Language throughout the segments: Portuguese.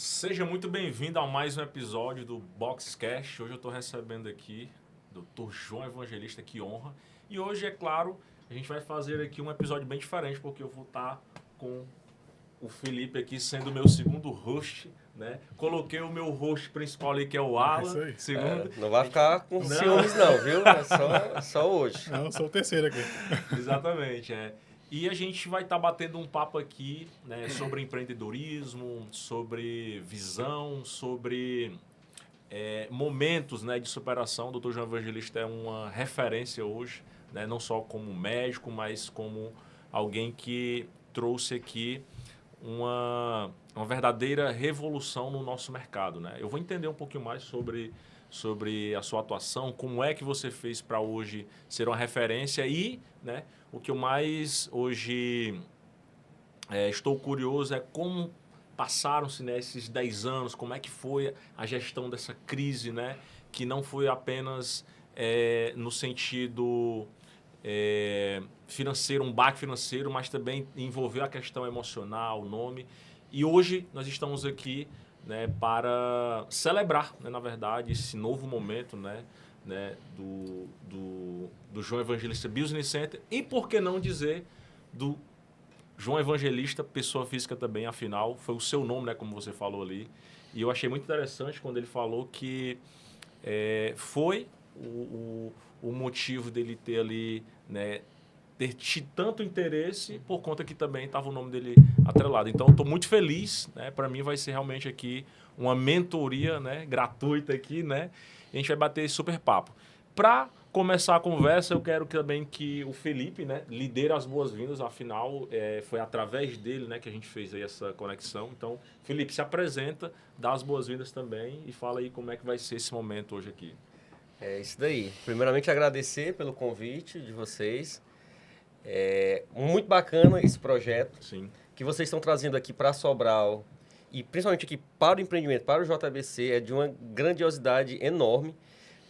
Seja muito bem-vindo a mais um episódio do Boxcast. Hoje eu estou recebendo aqui o Dr. João Evangelista, que honra. E hoje, é claro, a gente vai fazer aqui um episódio bem diferente, porque eu vou estar com o Felipe aqui sendo o meu segundo host, né? Coloquei o meu host principal ali, que é o Alan, isso aí. segundo. Não vai ficar com ciúmes não, viu? É só hoje. Não, eu sou o terceiro aqui. Exatamente, é. E a gente vai estar batendo um papo aqui, né, sobre empreendedorismo, sobre visão, sobre momentos, né, de superação. O Dr. João Evangelista é uma referência hoje, né, não só como médico, mas como alguém que trouxe aqui uma verdadeira revolução no nosso mercado, né? Eu vou entender um pouquinho mais sobre a sua atuação, como é que você fez para hoje ser uma referência e, né, o que eu mais hoje estou curioso é como passaram-se, né, esses 10 anos, como é que foi a gestão dessa crise, né, que não foi apenas no sentido financeiro, um baque financeiro, mas também envolveu a questão emocional, o nome. E hoje nós estamos aqui, né, para celebrar, né, na verdade, esse novo momento, né, do João Evangelista Business Center e, por que não dizer, do João Evangelista, pessoa física também, afinal, foi o seu nome, né, como você falou ali. E eu achei muito interessante quando ele falou que foi o motivo dele ter ali, né, ter tido tanto interesse por conta que também estava o nome dele atrelado. Então, estou muito feliz, né? Para mim vai ser realmente aqui uma mentoria, né, gratuita aqui, né? E a gente vai bater esse super papo. Para começar a conversa, eu quero também que o Felipe, né, lhe dê as boas-vindas. Afinal, foi através dele, né, que a gente fez aí essa conexão. Então, Felipe, se apresenta, dá as boas-vindas também e fala aí como é que vai ser esse momento hoje aqui. É isso daí. Primeiramente, agradecer pelo convite de vocês. É muito bacana esse projeto. Sim. Que vocês estão trazendo aqui para Sobral e principalmente aqui para o empreendimento, para o JBC, é de uma grandiosidade enorme.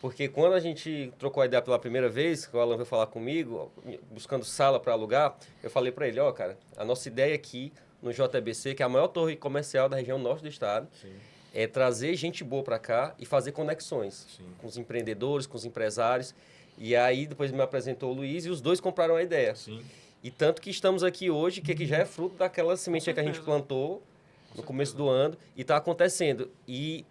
Porque quando a gente trocou a ideia pela primeira vez, que o Alan veio falar comigo, buscando sala para alugar, eu falei para ele, cara, a nossa ideia aqui no JBC, que é a maior torre comercial da região norte do estado, Sim. é trazer gente boa para cá e fazer conexões. Sim. Com os empreendedores, com os empresários. E aí depois me apresentou o Luiz e os dois compraram a ideia. Sim. E tanto que estamos aqui hoje, que aqui já é fruto daquela semente que a gente plantou no começo do ano e está acontecendo. E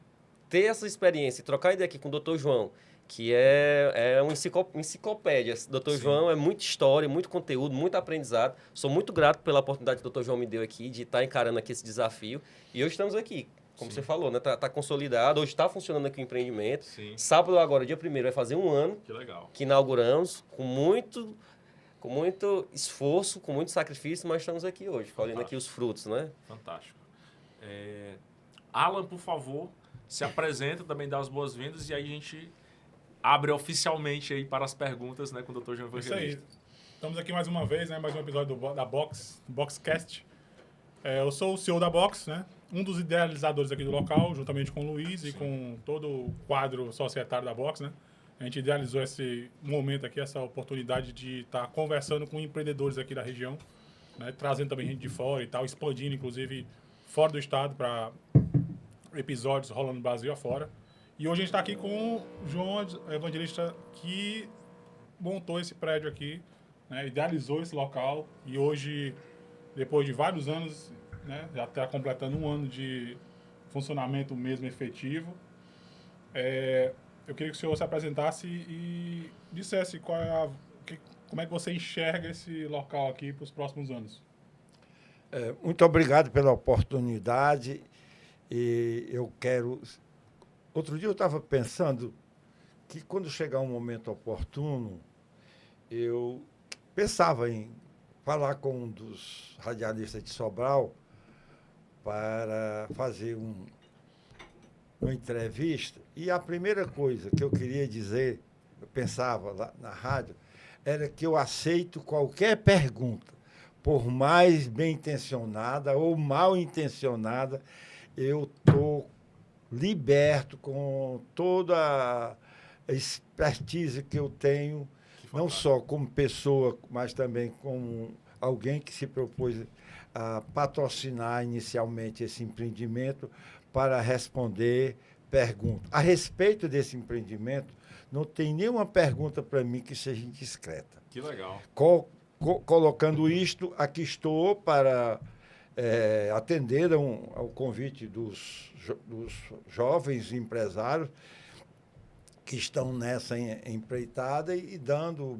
ter essa experiência e trocar ideia aqui com o Dr. João, que é uma enciclopédia. O Dr. João é muita história, muito conteúdo, muito aprendizado. Sou muito grato pela oportunidade que o Dr. João me deu aqui de estar encarando aqui esse desafio. E hoje estamos aqui, como você falou, né? Tá consolidado, hoje está funcionando aqui o empreendimento. Sim. Sábado agora, dia 1º, vai fazer um ano Que legal. que inauguramos com muito esforço, com muito sacrifício, mas estamos aqui hoje, colhendo aqui os frutos, né? Fantástico. Alan, por favor, se apresenta, também dá as boas-vindas e aí a gente abre oficialmente aí para as perguntas, né, com o Dr. João Evangelista. Isso aí. Estamos aqui mais uma vez, né? Mais um episódio da Boxcast. Eu sou o CEO da Box, né? Um dos idealizadores aqui do local, juntamente com o Luiz e com todo o quadro societário da Box, né? A gente idealizou esse momento aqui, essa oportunidade de estar conversando com empreendedores aqui da região, né? Trazendo também gente de fora e tal, expandindo, inclusive, fora do estado para episódios rolando no Brasil afora. E hoje a gente está aqui com o João Evangelista, que montou esse prédio aqui, né? Idealizou esse local e hoje, depois de vários anos, né? Já está completando um ano de funcionamento mesmo efetivo. Eu queria que o senhor se apresentasse e dissesse como é que você enxerga esse local aqui para os próximos anos. Muito obrigado pela oportunidade. E eu quero... Outro dia eu estava pensando que quando chegar um momento oportuno, eu pensava em falar com um dos radialistas de Sobral para fazer uma entrevista. E a primeira coisa que eu queria dizer, eu pensava lá na rádio, era que eu aceito qualquer pergunta, por mais bem intencionada ou mal intencionada, eu estou liberto com toda a expertise que eu tenho, não só como pessoa, mas também como alguém que se propôs a patrocinar inicialmente esse empreendimento para responder perguntas. A respeito desse empreendimento, não tem nenhuma pergunta para mim que seja indiscreta. Que legal. Colocando isto, aqui estou para atender ao convite dos jovens empresários que estão nessa empreitada e dando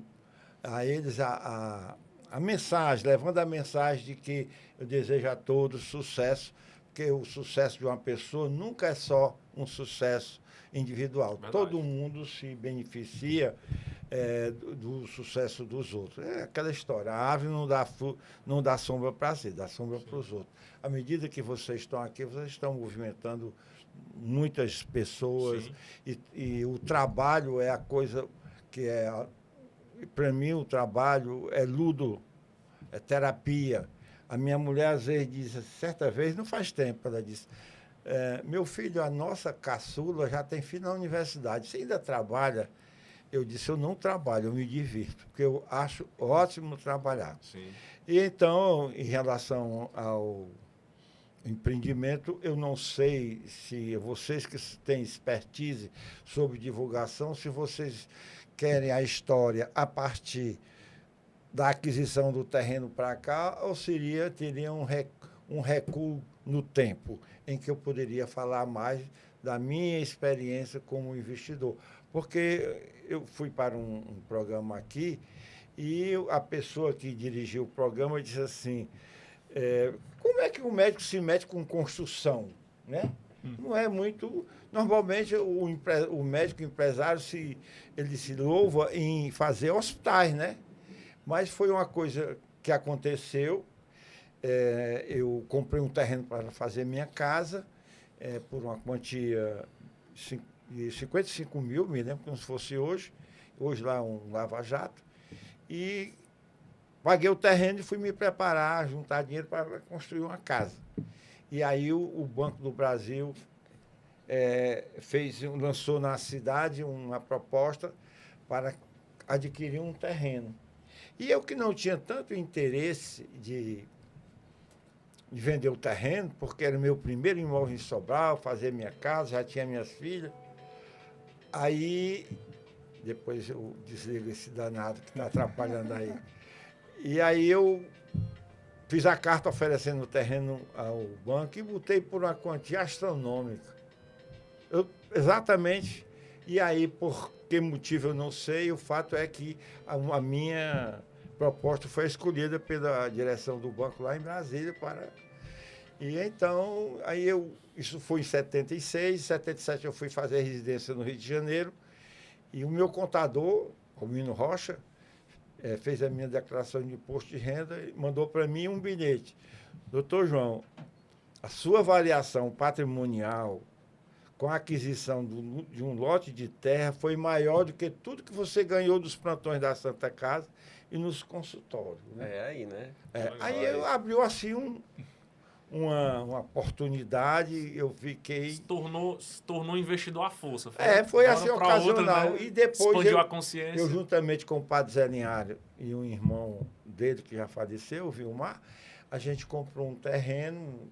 a eles a mensagem, levando a mensagem de que eu desejo a todos sucesso, porque o sucesso de uma pessoa nunca é só um sucesso individual. Verdade. Todo mundo se beneficia do sucesso dos outros. É aquela história, a árvore não dá sombra para si, dá sombra para os outros. À medida que vocês estão aqui, vocês estão movimentando muitas pessoas e o trabalho é a coisa que para mim o trabalho é é terapia. A minha mulher às vezes diz, certa vez, não faz tempo, ela disse, meu filho, a nossa caçula já tem filho na universidade, você ainda trabalha? Eu disse, eu não trabalho, eu me divirto, porque eu acho ótimo trabalhar. Sim. E então, em relação ao empreendimento, eu não sei se vocês que têm expertise sobre divulgação, se vocês querem a história a partir da aquisição do terreno para cá, ou teria um recuo no tempo, em que eu poderia falar mais da minha experiência como investidor. Porque eu fui para um programa aqui e a pessoa que dirigiu o programa disse assim, como é que o médico se mete com construção, né? Não é muito... Normalmente, o médico empresário, ele se louva em fazer hospitais, né? Mas foi uma coisa que aconteceu. Eu comprei um terreno para fazer minha casa, por uma quantia de 55 mil, me lembro como se fosse hoje lá um lava-jato, e paguei o terreno e fui me preparar, juntar dinheiro para construir uma casa. E aí o Banco do Brasil lançou na cidade uma proposta para adquirir um terreno. E eu que não tinha tanto interesse de vender o terreno, porque era o meu primeiro imóvel em Sobral, fazer minha casa, já tinha minhas filhas. Aí, depois eu desligo esse danado que está atrapalhando aí. E aí eu fiz a carta oferecendo o terreno ao banco e botei por uma quantia astronômica. Exatamente. E aí, por que motivo eu não sei, o fato é que a minha proposta foi escolhida pela direção do banco lá em Brasília para... E então, isso foi em 76, em 77 eu fui fazer residência no Rio de Janeiro e o meu contador, Romino Rocha, fez a minha declaração de imposto de renda e mandou para mim um bilhete. Doutor João, a sua variação patrimonial com a aquisição de um lote de terra foi maior do que tudo que você ganhou dos plantões da Santa Casa e nos consultórios. Né? Aí, né? Aí abriu assim uma oportunidade, eu fiquei... Se tornou investidor à força. Foi assim, ocasional. Outra, né? E depois expandiu a consciência. Eu, juntamente com o padre Zé Linhares e um irmão dele que já faleceu, o Vilmar, a gente comprou um terreno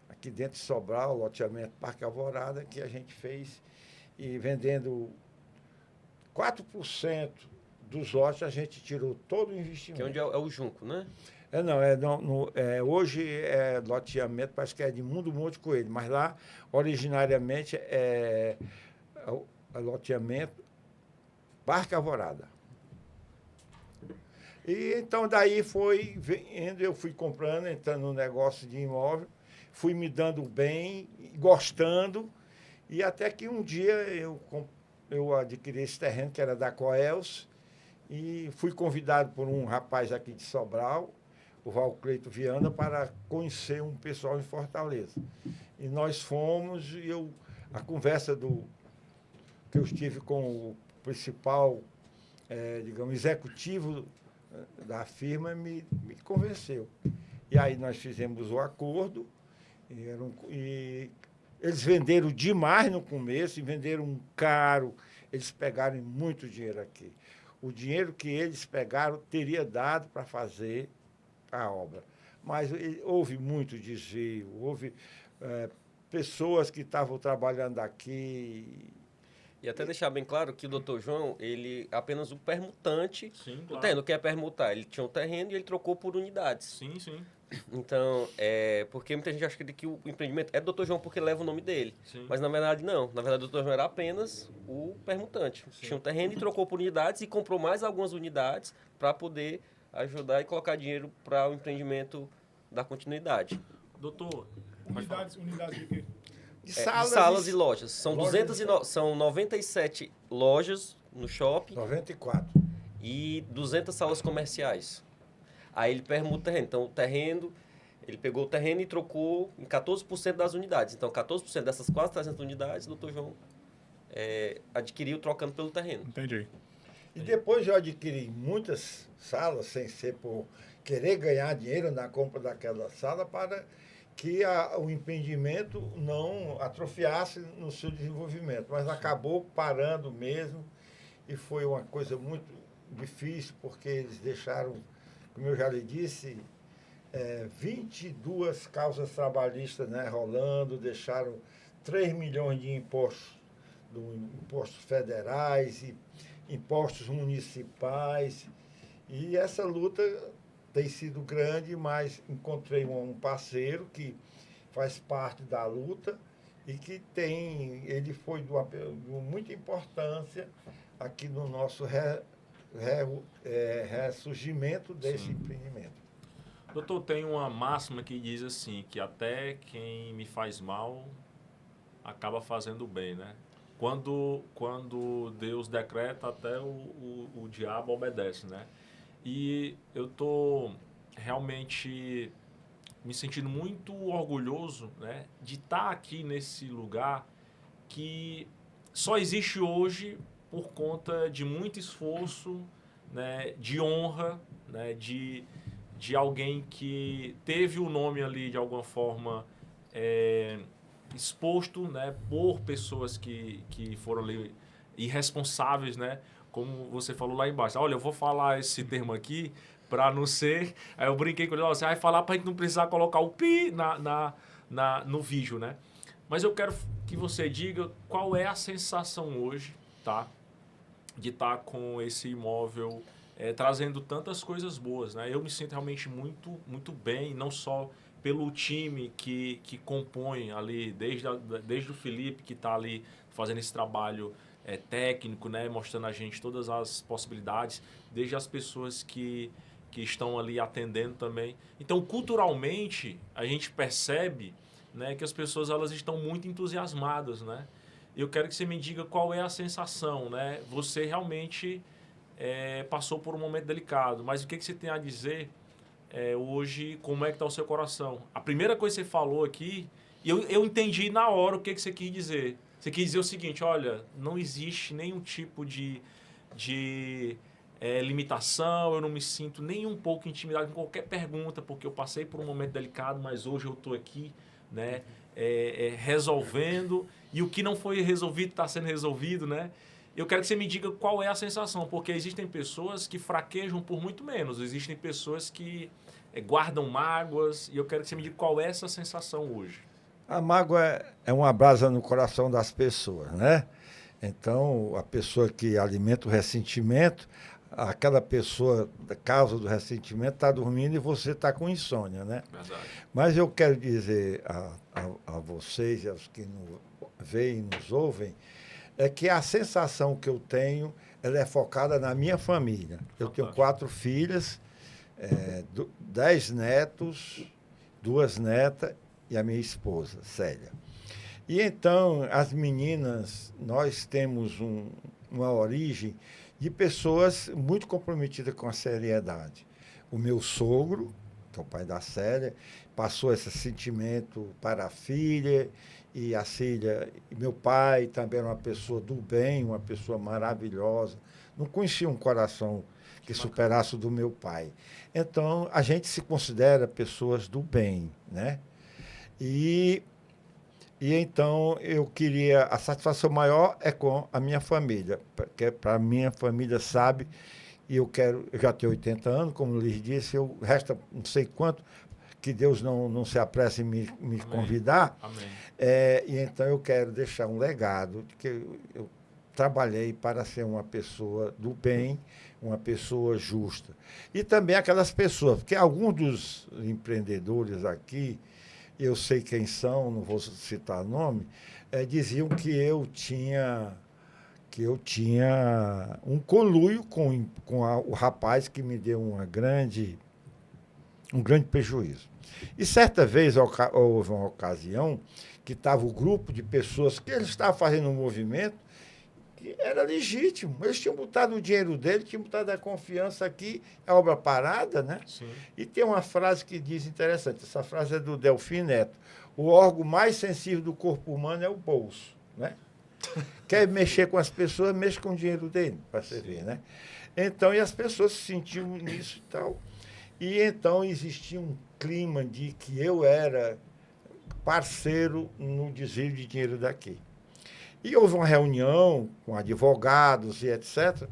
aqui dentro de Sobral, loteamento Parque Alvorada, que a gente fez, e vendendo 4% dos lotes, a gente tirou todo o investimento. Que é onde é o Junco, né? Hoje é loteamento, parece que é de Mundo Monte Coelho, mas lá, originariamente, é loteamento Parque Alvorada. E então, daí eu fui comprando, entrando no negócio de imóvel, fui me dando bem, gostando, e até que um dia eu adquiri esse terreno, que era da Coels, e fui convidado por um rapaz aqui de Sobral, o Valcleito Viana, para conhecer um pessoal em Fortaleza. E nós fomos, e a conversa que eu estive com o principal, executivo da firma me convenceu. E aí nós fizemos o acordo, e eles venderam demais no começo, e venderam caro, eles pegaram muito dinheiro aqui. O dinheiro que eles pegaram teria dado para fazer a obra. mas houve muito desvio, houve pessoas que estavam trabalhando aqui. E até deixar bem claro que o Dr. João, ele é apenas o permutante Sim, do claro. terreno. O que é permutar? Ele tinha um terreno e ele trocou por unidades. Sim, sim. Então, porque muita gente acha que o empreendimento é do Dr. João porque leva o nome dele. Sim. Mas, na verdade, não. Na verdade, o Dr. João era apenas o permutante. Sim. Tinha um terreno e trocou por unidades e comprou mais algumas unidades para poder ajudar e colocar dinheiro para o empreendimento dar continuidade. Doutor, pode falar. Unidades de quê? De Salas e lojas. São, Lojas são 97 lojas no shopping 94. e 200 salas comerciais. Aí ele permuta o terreno. Então, ele pegou o terreno e trocou em 14% das unidades. Então, 14% dessas quase 300 unidades, o Dr. João adquiriu trocando pelo terreno. Entendi. E depois eu adquiri muitas salas, sem ser por querer ganhar dinheiro na compra daquela sala, para que o empreendimento não atrofiasse no seu desenvolvimento. Mas acabou parando mesmo, e foi uma coisa muito difícil, porque eles deixaram, como eu já lhe disse, 22 causas trabalhistas, né, rolando, deixaram 3 milhões de impostos federais e impostos municipais. E essa luta tem sido grande, mas encontrei um parceiro que faz parte da luta e que ele foi de muita importância aqui no nosso ressurgimento desse Sim. empreendimento. Doutor, tem uma máxima que diz assim, que até quem me faz mal acaba fazendo bem, né? Quando Deus decreta, até o diabo obedece, né? E eu tô realmente me sentindo muito orgulhoso, né, de estar aqui nesse lugar que só existe hoje por conta de muito esforço, né, de honra, né, de alguém que teve o nome ali de alguma forma exposto, né, por pessoas que foram ali irresponsáveis, né, como você falou lá embaixo. Olha, eu vou falar esse termo aqui para não ser... Aí eu brinquei com ele, você vai falar para a gente não precisar colocar o pi no vídeo, né? Mas eu quero que você diga qual é a sensação hoje, tá? De estar com esse imóvel trazendo tantas coisas boas, né? Eu me sinto realmente muito, muito bem, não só pelo time que compõe ali, desde o Felipe, que está ali fazendo esse trabalho técnico, né? Mostrando a gente todas as possibilidades, desde as pessoas que estão ali atendendo também. Então, culturalmente, a gente percebe, né, que as pessoas elas estão muito entusiasmadas, né? Eu quero que você me diga qual é a sensação, né? Você realmente passou por um momento delicado, mas o que você tem a dizer hoje, como é que está o seu coração? A primeira coisa que você falou aqui, eu entendi na hora o que você quis dizer. Você quis dizer o seguinte, olha, não existe nenhum tipo de limitação, eu não me sinto nem um pouco intimidado com qualquer pergunta, porque eu passei por um momento delicado, mas hoje eu estou aqui, né, resolvendo, e o que não foi resolvido está sendo resolvido, né? Eu quero que você me diga qual é a sensação, porque existem pessoas que fraquejam por muito menos, existem pessoas que guardam mágoas, e eu quero que você me diga qual é essa sensação hoje. A mágoa é uma brasa no coração das pessoas, né? Então, a pessoa que alimenta o ressentimento, aquela pessoa, da causa do ressentimento, está dormindo e você está com insônia, né? Verdade. Mas eu quero dizer a vocês e aos que nos veem e nos ouvem, é que a sensação que eu tenho, ela é focada na minha família. Eu tenho 4 filhas, 10 netos, 2 netas e a minha esposa, Célia. E então, as meninas, nós temos uma origem de pessoas muito comprometidas com a seriedade. O meu sogro, que é o pai da Célia, passou esse sentimento para a filha, e a filha, e meu pai também era uma pessoa do bem, uma pessoa maravilhosa. Não conhecia um coração que superasse o do meu pai. Então, a gente se considera pessoas do bem, né? E então eu queria, a satisfação maior é com a minha família, porque para a minha família sabe, e eu já tenho 80 anos, como lhes disse, resta não sei quanto, que Deus não se apresse em me convidar. Amém. E então eu quero deixar um legado de que eu trabalhei para ser uma pessoa do bem, uma pessoa justa. E também aquelas pessoas, porque alguns dos empreendedores aqui, eu sei quem são, não vou citar nome, diziam que eu tinha um conluio com o rapaz que me deu um grande prejuízo. E certa vez houve uma ocasião que estava o grupo de pessoas que eles estavam fazendo um movimento que era legítimo. Eles tinham botado o dinheiro dele, tinham botado a confiança aqui, a obra parada, né? Sim. E tem uma frase que diz interessante, essa frase é do Delfim Neto: o órgão mais sensível do corpo humano é o bolso, né? Quer mexer com as pessoas, mexe com o dinheiro dele, para você ver, né? Então, e as pessoas se sentiam nisso e tal. E então existia um clima de que eu era parceiro no desvio de dinheiro daqui. E houve uma reunião com advogados e etc.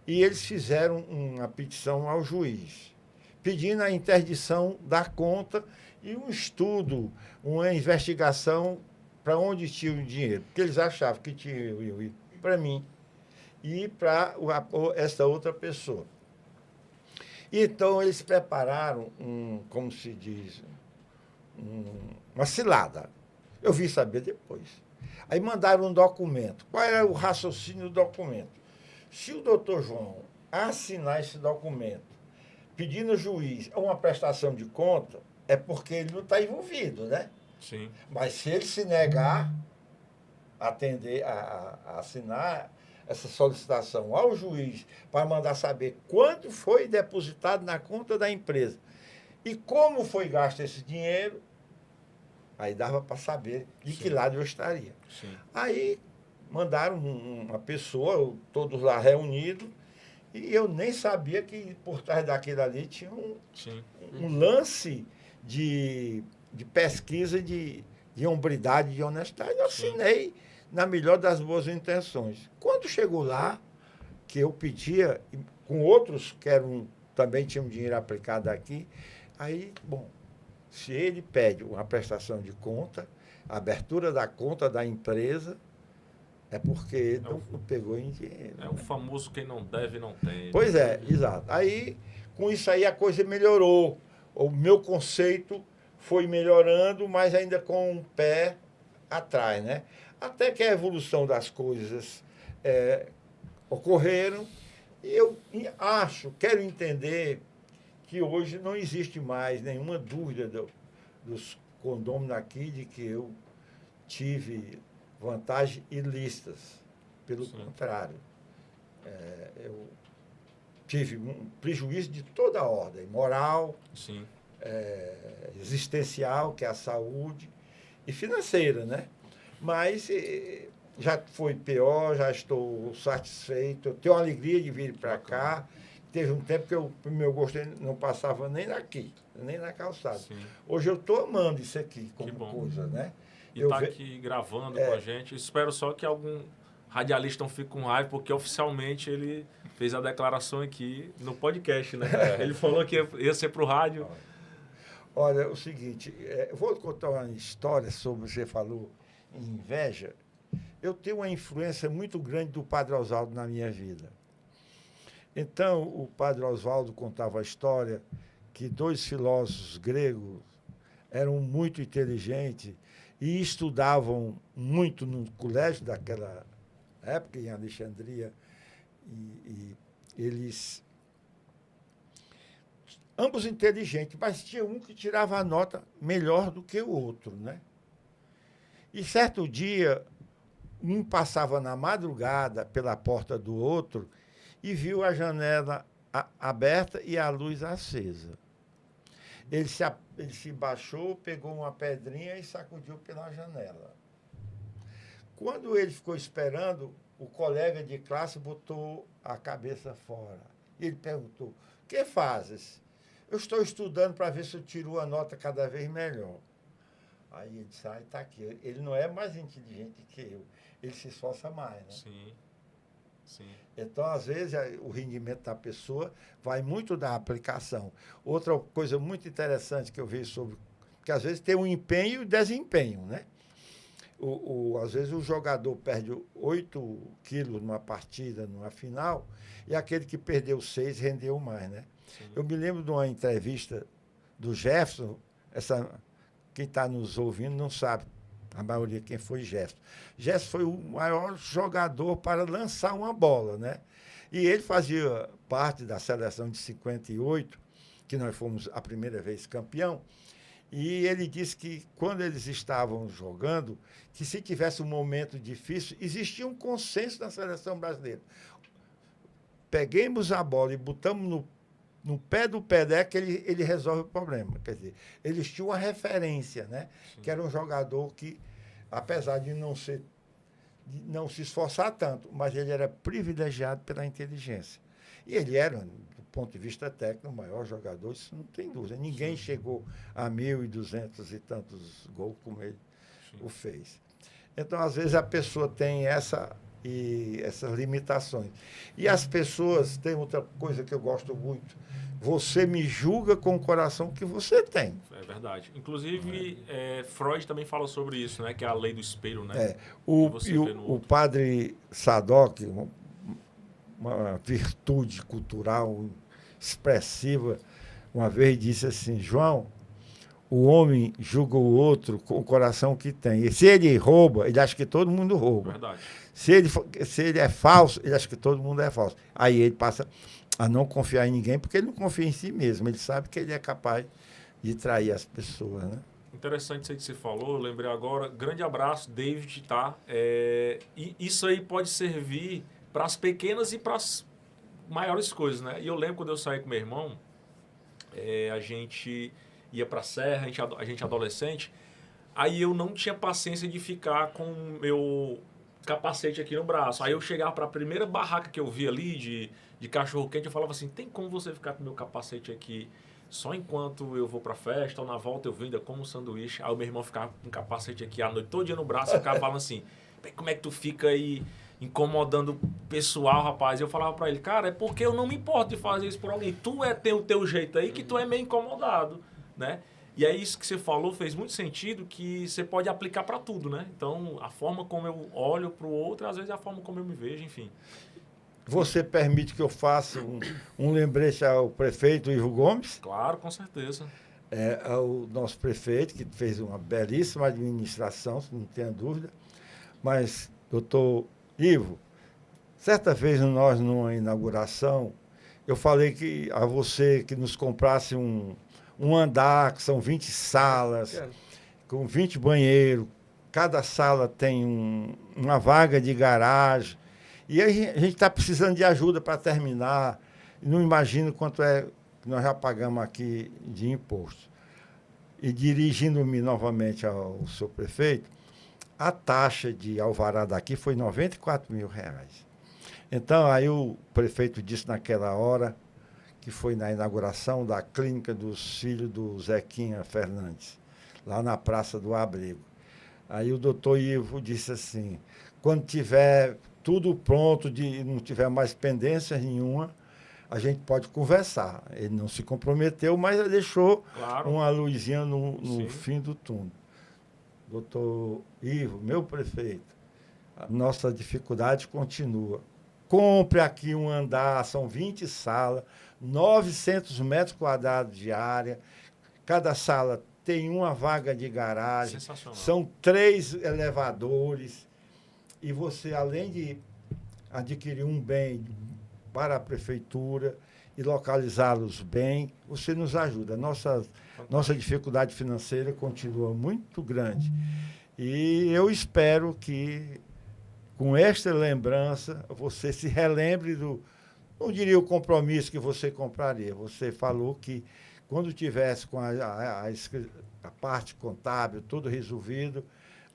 E eles fizeram uma petição ao juiz, pedindo a interdição da conta e um estudo, uma investigação para onde tinha o dinheiro. Porque eles achavam que tinha ir para mim e para essa outra pessoa. Então, eles prepararam como se diz, uma cilada. Eu vim saber depois. Aí mandaram um documento. Qual era o raciocínio do documento? Se o doutor João assinar esse documento pedindo ao juiz uma prestação de conta, é porque ele não está envolvido, né? Sim. Mas se ele se negar a atender, a assinar essa solicitação ao juiz para mandar saber quanto foi depositado na conta da empresa e como foi gasto esse dinheiro, aí dava para saber de que lado eu estaria. Sim. Aí mandaram uma pessoa, todos lá reunidos, e eu nem sabia que por trás daquilo ali tinha um lance de pesquisa, de hombridade, de honestidade. Eu assinei na melhor das boas intenções. Quando chegou lá, que eu pedia, com outros que também tinham dinheiro aplicado aqui, aí, bom, se ele pede uma prestação de conta, a abertura da conta da empresa, é porque ele não pegou em dinheiro. É o famoso quem não deve, não tem. Pois é, exato. Aí, com isso aí, a coisa melhorou. O meu conceito foi melhorando, mas ainda com um pé atrás, né? Até que a evolução das coisas ocorreram. E eu quero entender que hoje não existe mais nenhuma dúvida dos condôminos aqui de que eu tive vantagens ilícitas. Pelo contrário, eu tive um prejuízo de toda a ordem, moral, existencial, que é a saúde, e financeira, né? Mas já foi pior, já estou satisfeito, eu tenho a alegria de vir para cá. Teve um tempo que o meu gosto não passava nem aqui, nem na calçada. Sim. Hoje eu estou amando isso aqui como coisa, né? E está aqui gravando com a gente. Espero só que algum radialista não fique com raiva, porque oficialmente ele fez a declaração aqui no podcast, né? Ele falou que ia ser para o rádio. Olha, é o seguinte, eu vou contar uma história sobre, você falou em inveja. Eu tenho uma influência muito grande do Padre Oswaldo na minha vida. Então, o Padre Oswaldo contava a história que 2 filósofos gregos eram muito inteligentes e estudavam muito no colégio daquela época, em Alexandria, e eles... Ambos inteligentes, mas tinha um que tirava a nota melhor do que o outro, né? E certo dia, um passava na madrugada pela porta do outro e viu a janela aberta e a luz acesa. Ele se baixou, pegou uma pedrinha e sacudiu pela janela. Quando ele ficou esperando, o colega de classe botou a cabeça fora. Ele perguntou: "O que fazes?" "Eu estou estudando para ver se eu tiro uma nota cada vez melhor." Aí ele disse: "Está aqui." Ele não é mais inteligente que eu. Ele se esforça mais, né? Sim. Sim. Então, às vezes, o rendimento da pessoa vai muito da aplicação. Outra coisa muito interessante que eu vejo sobre... que às vezes tem um empenho e desempenho, né? Às vezes o jogador perde 8 quilos numa partida, numa final, e aquele que perdeu 6 rendeu mais, né? Sim. Eu me lembro de uma entrevista do Jefferson, quem está nos ouvindo não sabe, a maioria quem foi Jefferson. Jefferson foi o maior jogador para lançar uma bola, né? E ele fazia parte da seleção de 58, que nós fomos a primeira vez campeão, e ele disse que quando eles estavam jogando, que se tivesse um momento difícil, existia um consenso na seleção brasileira. Peguemos a bola e botamos no pé do Pelé que ele resolve o problema. Quer dizer, eles tinham uma referência, né? Sim. Que era um jogador que, apesar de não se esforçar tanto, mas ele era privilegiado pela inteligência. E ele era, do ponto de vista técnico, o maior jogador, isso não tem dúvida. Ninguém chegou a 1.200 e tantos gols como ele o fez. Então, às vezes, a pessoa tem essas limitações. E as pessoas, tem outra coisa que eu gosto muito, você me julga com o coração que você tem. É verdade. Inclusive, Freud também fala sobre isso, né? Que é a lei do espelho, né? O padre Sadoc, uma virtude cultural expressiva, uma vez disse assim: João, o homem julga o outro com o coração que tem. E se ele rouba, ele acha que todo mundo rouba. Verdade. Se ele é falso, ele acha que todo mundo é falso. Aí ele passa a não confiar em ninguém, porque ele não confia em si mesmo. Ele sabe que ele é capaz de trair as pessoas, né? Interessante isso aí que você falou, eu lembrei agora. Grande abraço, David, tá? E isso aí pode servir para as pequenas e para as maiores coisas, né? E eu lembro quando eu saí com meu irmão, a gente ia para a serra, a gente adolescente, aí eu não tinha paciência de ficar com o meu capacete aqui no braço. Aí eu chegava para a primeira barraca que eu vi ali de cachorro-quente, eu falava assim, tem como você ficar com o meu capacete aqui só enquanto eu vou pra festa ou na volta eu vou ainda como um sanduíche? Aí o meu irmão ficava com o capacete aqui a noite todo dia no braço e ficava falando assim, como é que tu fica aí incomodando o pessoal, rapaz? Eu falava pra ele, cara, é porque eu não me importo de fazer isso por alguém. Tu tem o teu jeito aí que tu é meio incomodado, né? E aí isso que você falou fez muito sentido, que você pode aplicar para tudo, né? Então, a forma como eu olho pro outro, às vezes é a forma como eu me vejo, enfim. Você permite que eu faça um lembrete ao prefeito Ivo Gomes? Claro, com certeza. Ao nosso prefeito, que fez uma belíssima administração, não tenha dúvida. Mas, doutor Ivo, certa vez nós, numa inauguração, eu falei a você que nos comprasse um andar, que são 20 salas, com 20 banheiros. Cada sala tem uma vaga de garagem. E a gente está precisando de ajuda para terminar. Não imagino quanto é que nós já pagamos aqui de imposto. E dirigindo-me novamente ao seu prefeito, a taxa de alvará daqui foi R$94 mil. Então, aí o prefeito disse naquela hora, que foi na inauguração da clínica dos filhos do Zequinha Fernandes, lá na Praça do Abrigo. Aí o doutor Ivo disse assim, quando tiver tudo pronto, não tiver mais pendências nenhuma, a gente pode conversar. Ele não se comprometeu, mas ele deixou uma luzinha no fim do túnel. Doutor Ivo, meu prefeito, a nossa dificuldade continua. Compre aqui um andar, são 20 salas, 900 metros quadrados de área, cada sala tem uma vaga de garagem, são 3 elevadores, e você, além de adquirir um bem para a prefeitura e localizá-los bem, você nos ajuda. Nossa dificuldade financeira continua muito grande. E eu espero que, com esta lembrança, você se relembre não diria o compromisso que você compraria. Você falou que, quando tivesse com a parte contábil, tudo resolvido,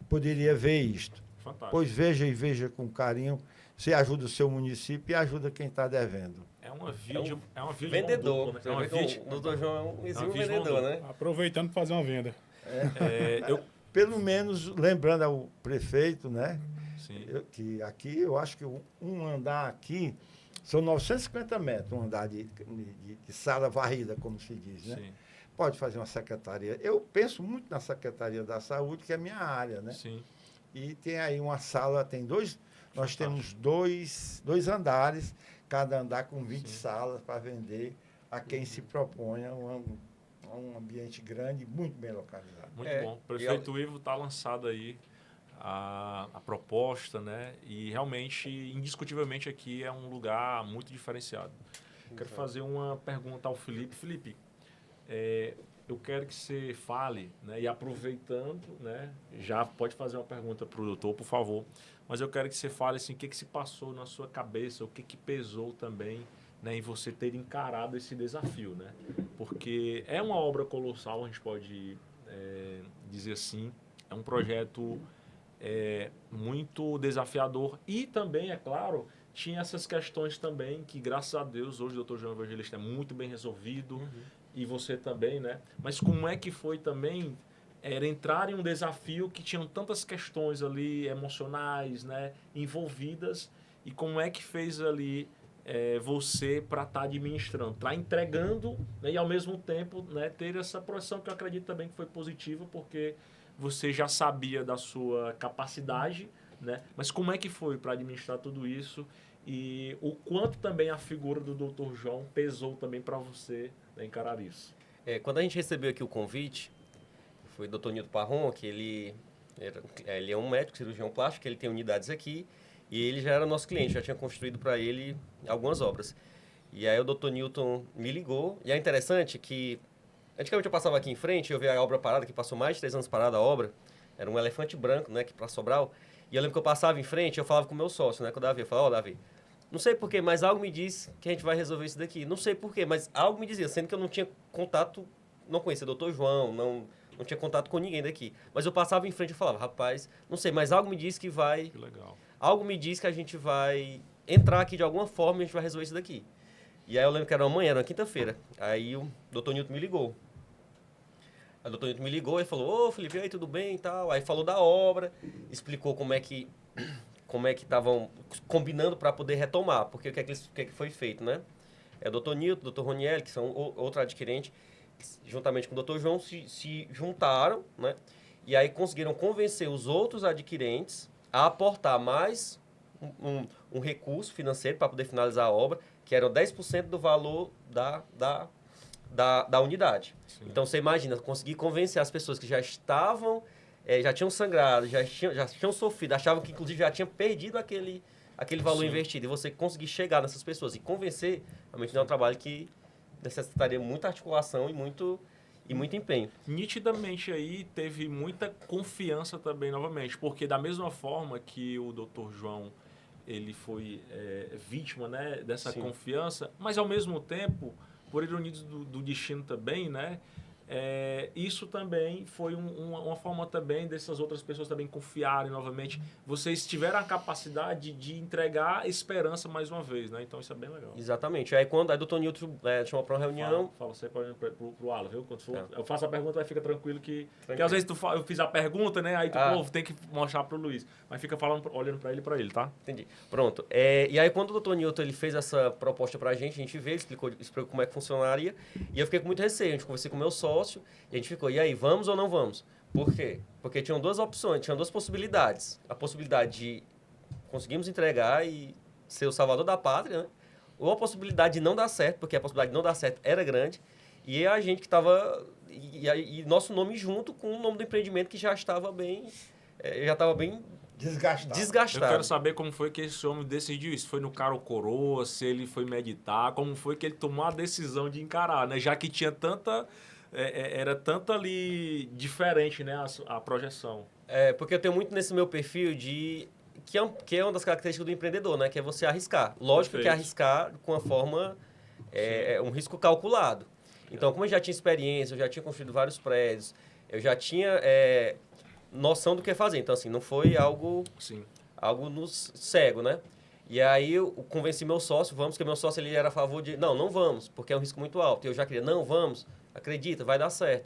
poderia ver isto. Fantástico. Pois veja com carinho. Você ajuda o seu município e ajuda quem está devendo. É uma via de vendedor. Duplo, né? O doutor João é um exímio vendedor, né? Aproveitando para fazer uma venda. Pelo menos, lembrando ao prefeito, né, Sim. Que aqui, eu acho que um andar aqui são 950 metros, um andar de sala varrida, como se diz, né? Sim. Pode fazer uma secretaria. Eu penso muito na Secretaria da Saúde, que é a minha área, né? Sim. E tem aí uma sala, nós temos dois andares, cada andar com 20 salas para vender a quem se proponha um ambiente grande, muito bem localizado. Muito bom. O prefeito Ivo está lançado aí a proposta, né? E realmente, indiscutivelmente, aqui é um lugar muito diferenciado. Quero fazer uma pergunta ao Felipe. Felipe, eu quero que você fale, né? E aproveitando, né? Já pode fazer uma pergunta para o doutor, por favor. Mas eu quero que você fale assim, o que se passou na sua cabeça, o que pesou também, né, em você ter encarado esse desafio, né? Porque é uma obra colossal, a gente pode dizer assim. É um projeto muito desafiador e também, é claro, tinha essas questões também que, graças a Deus, hoje o Dr. João Evangelista é muito bem resolvido e você também, né? Mas como é que foi também entrar em um desafio que tinham tantas questões ali emocionais, né, envolvidas, e como é que fez ali você para estar administrando, estar entregando, né, e ao mesmo tempo, né, ter essa projeção que eu acredito também que foi positiva, porque você já sabia da sua capacidade, né, mas como é que foi para administrar tudo isso e o quanto também a figura do Dr. João pesou também para você, né, encarar isso? Quando a gente recebeu aqui o convite, foi o Dr. Nilton Parron, que ele é um médico, cirurgião plástico, ele tem unidades aqui, e ele já era nosso cliente, já tinha construído para ele algumas obras. E aí o Dr. Nilton me ligou, e é interessante que, antigamente eu passava aqui em frente, eu vi a obra parada, que passou mais de 3 anos parada a obra, era um elefante branco, né, que para Sobral, e eu lembro que eu passava em frente, eu falava com o meu sócio, né, com o Davi, eu falava, Davi, não sei porquê, mas algo me diz que a gente vai resolver isso daqui. Não sei porquê, mas algo me dizia, sendo que eu não tinha contato, não conhecia o Dr. João, não tinha contato com ninguém daqui. Mas eu passava em frente e falava, rapaz, não sei, mas algo me diz que vai... Que legal. Algo me diz que a gente vai entrar aqui de alguma forma e a gente vai resolver isso daqui. E aí eu lembro que era uma manhã, era uma quinta-feira. Aí o Dr. Nilton me ligou. Aí o Dr. Nilton me ligou e falou, ô Felipe, e aí, tudo bem e tal? Aí falou da obra, explicou como é que estavam combinando para poder retomar, porque o que é que foi feito, né? O Dr. Nilton, o Dr. Roniel, que são outro adquirente, juntamente com o Dr. João, se juntaram, né? E aí conseguiram convencer os outros adquirentes a aportar mais um recurso financeiro para poder finalizar a obra, que era 10% do valor da unidade. Sim. Então, você imagina, conseguir convencer as pessoas que já estavam, já tinham sangrado, já tinham sofrido, achavam que, inclusive, já tinham perdido aquele valor investido. E você conseguir chegar nessas pessoas e convencer, realmente é um trabalho que necessitaria muita articulação e muito empenho. Nitidamente aí teve muita confiança também novamente, porque da mesma forma que o Dr. João ele foi vítima, né, dessa Sim. confiança, mas ao mesmo tempo, por ironia do destino também, né, isso também foi uma forma também dessas outras pessoas também confiarem novamente. Vocês tiveram a capacidade de entregar esperança mais uma vez, né? Então isso é bem legal. Exatamente. Aí quando o Dr. Nilton chamou para uma reunião... Fala você pro Alan, viu? Quando for, eu faço a pergunta, aí fica tranquilo que às vezes eu fiz a pergunta, né? Aí tu tem que mostrar pro Luiz. Mas fica olhando para ele, tá? Entendi. Pronto. E aí quando o Dr. Nilton ele fez essa proposta pra gente veio, explicou como é que funcionaria. E eu fiquei com muito receio. A gente conversei com o meu sócio e a gente ficou, e aí, vamos ou não vamos? Por quê? Porque tinham duas opções, tinham duas possibilidades. A possibilidade de conseguirmos entregar e ser o salvador da pátria, né? Ou a possibilidade de não dar certo, porque a possibilidade de não dar certo era grande. E a gente que estava... E nosso nome junto com o nome do empreendimento que já estava bem... Desgastado. Eu quero saber como foi que esse homem decidiu isso. Foi no cara ou coroa, se ele foi meditar, como foi que ele tomou a decisão de encarar, né? Já que tinha era tanto ali diferente, né, a projeção. Porque eu tenho muito nesse meu perfil que é uma das características do empreendedor, né? Que é você arriscar. Lógico que arriscar com a forma... um risco calculado. Então, como eu já tinha experiência, eu já tinha construído vários prédios, eu já tinha noção do que fazer. Então, assim, não foi algo nos cego, né? E aí eu convenci meu sócio, porque meu sócio ele era a favor de... Não vamos, porque é um risco muito alto. E eu já queria, não, vamos, acredita, vai dar certo.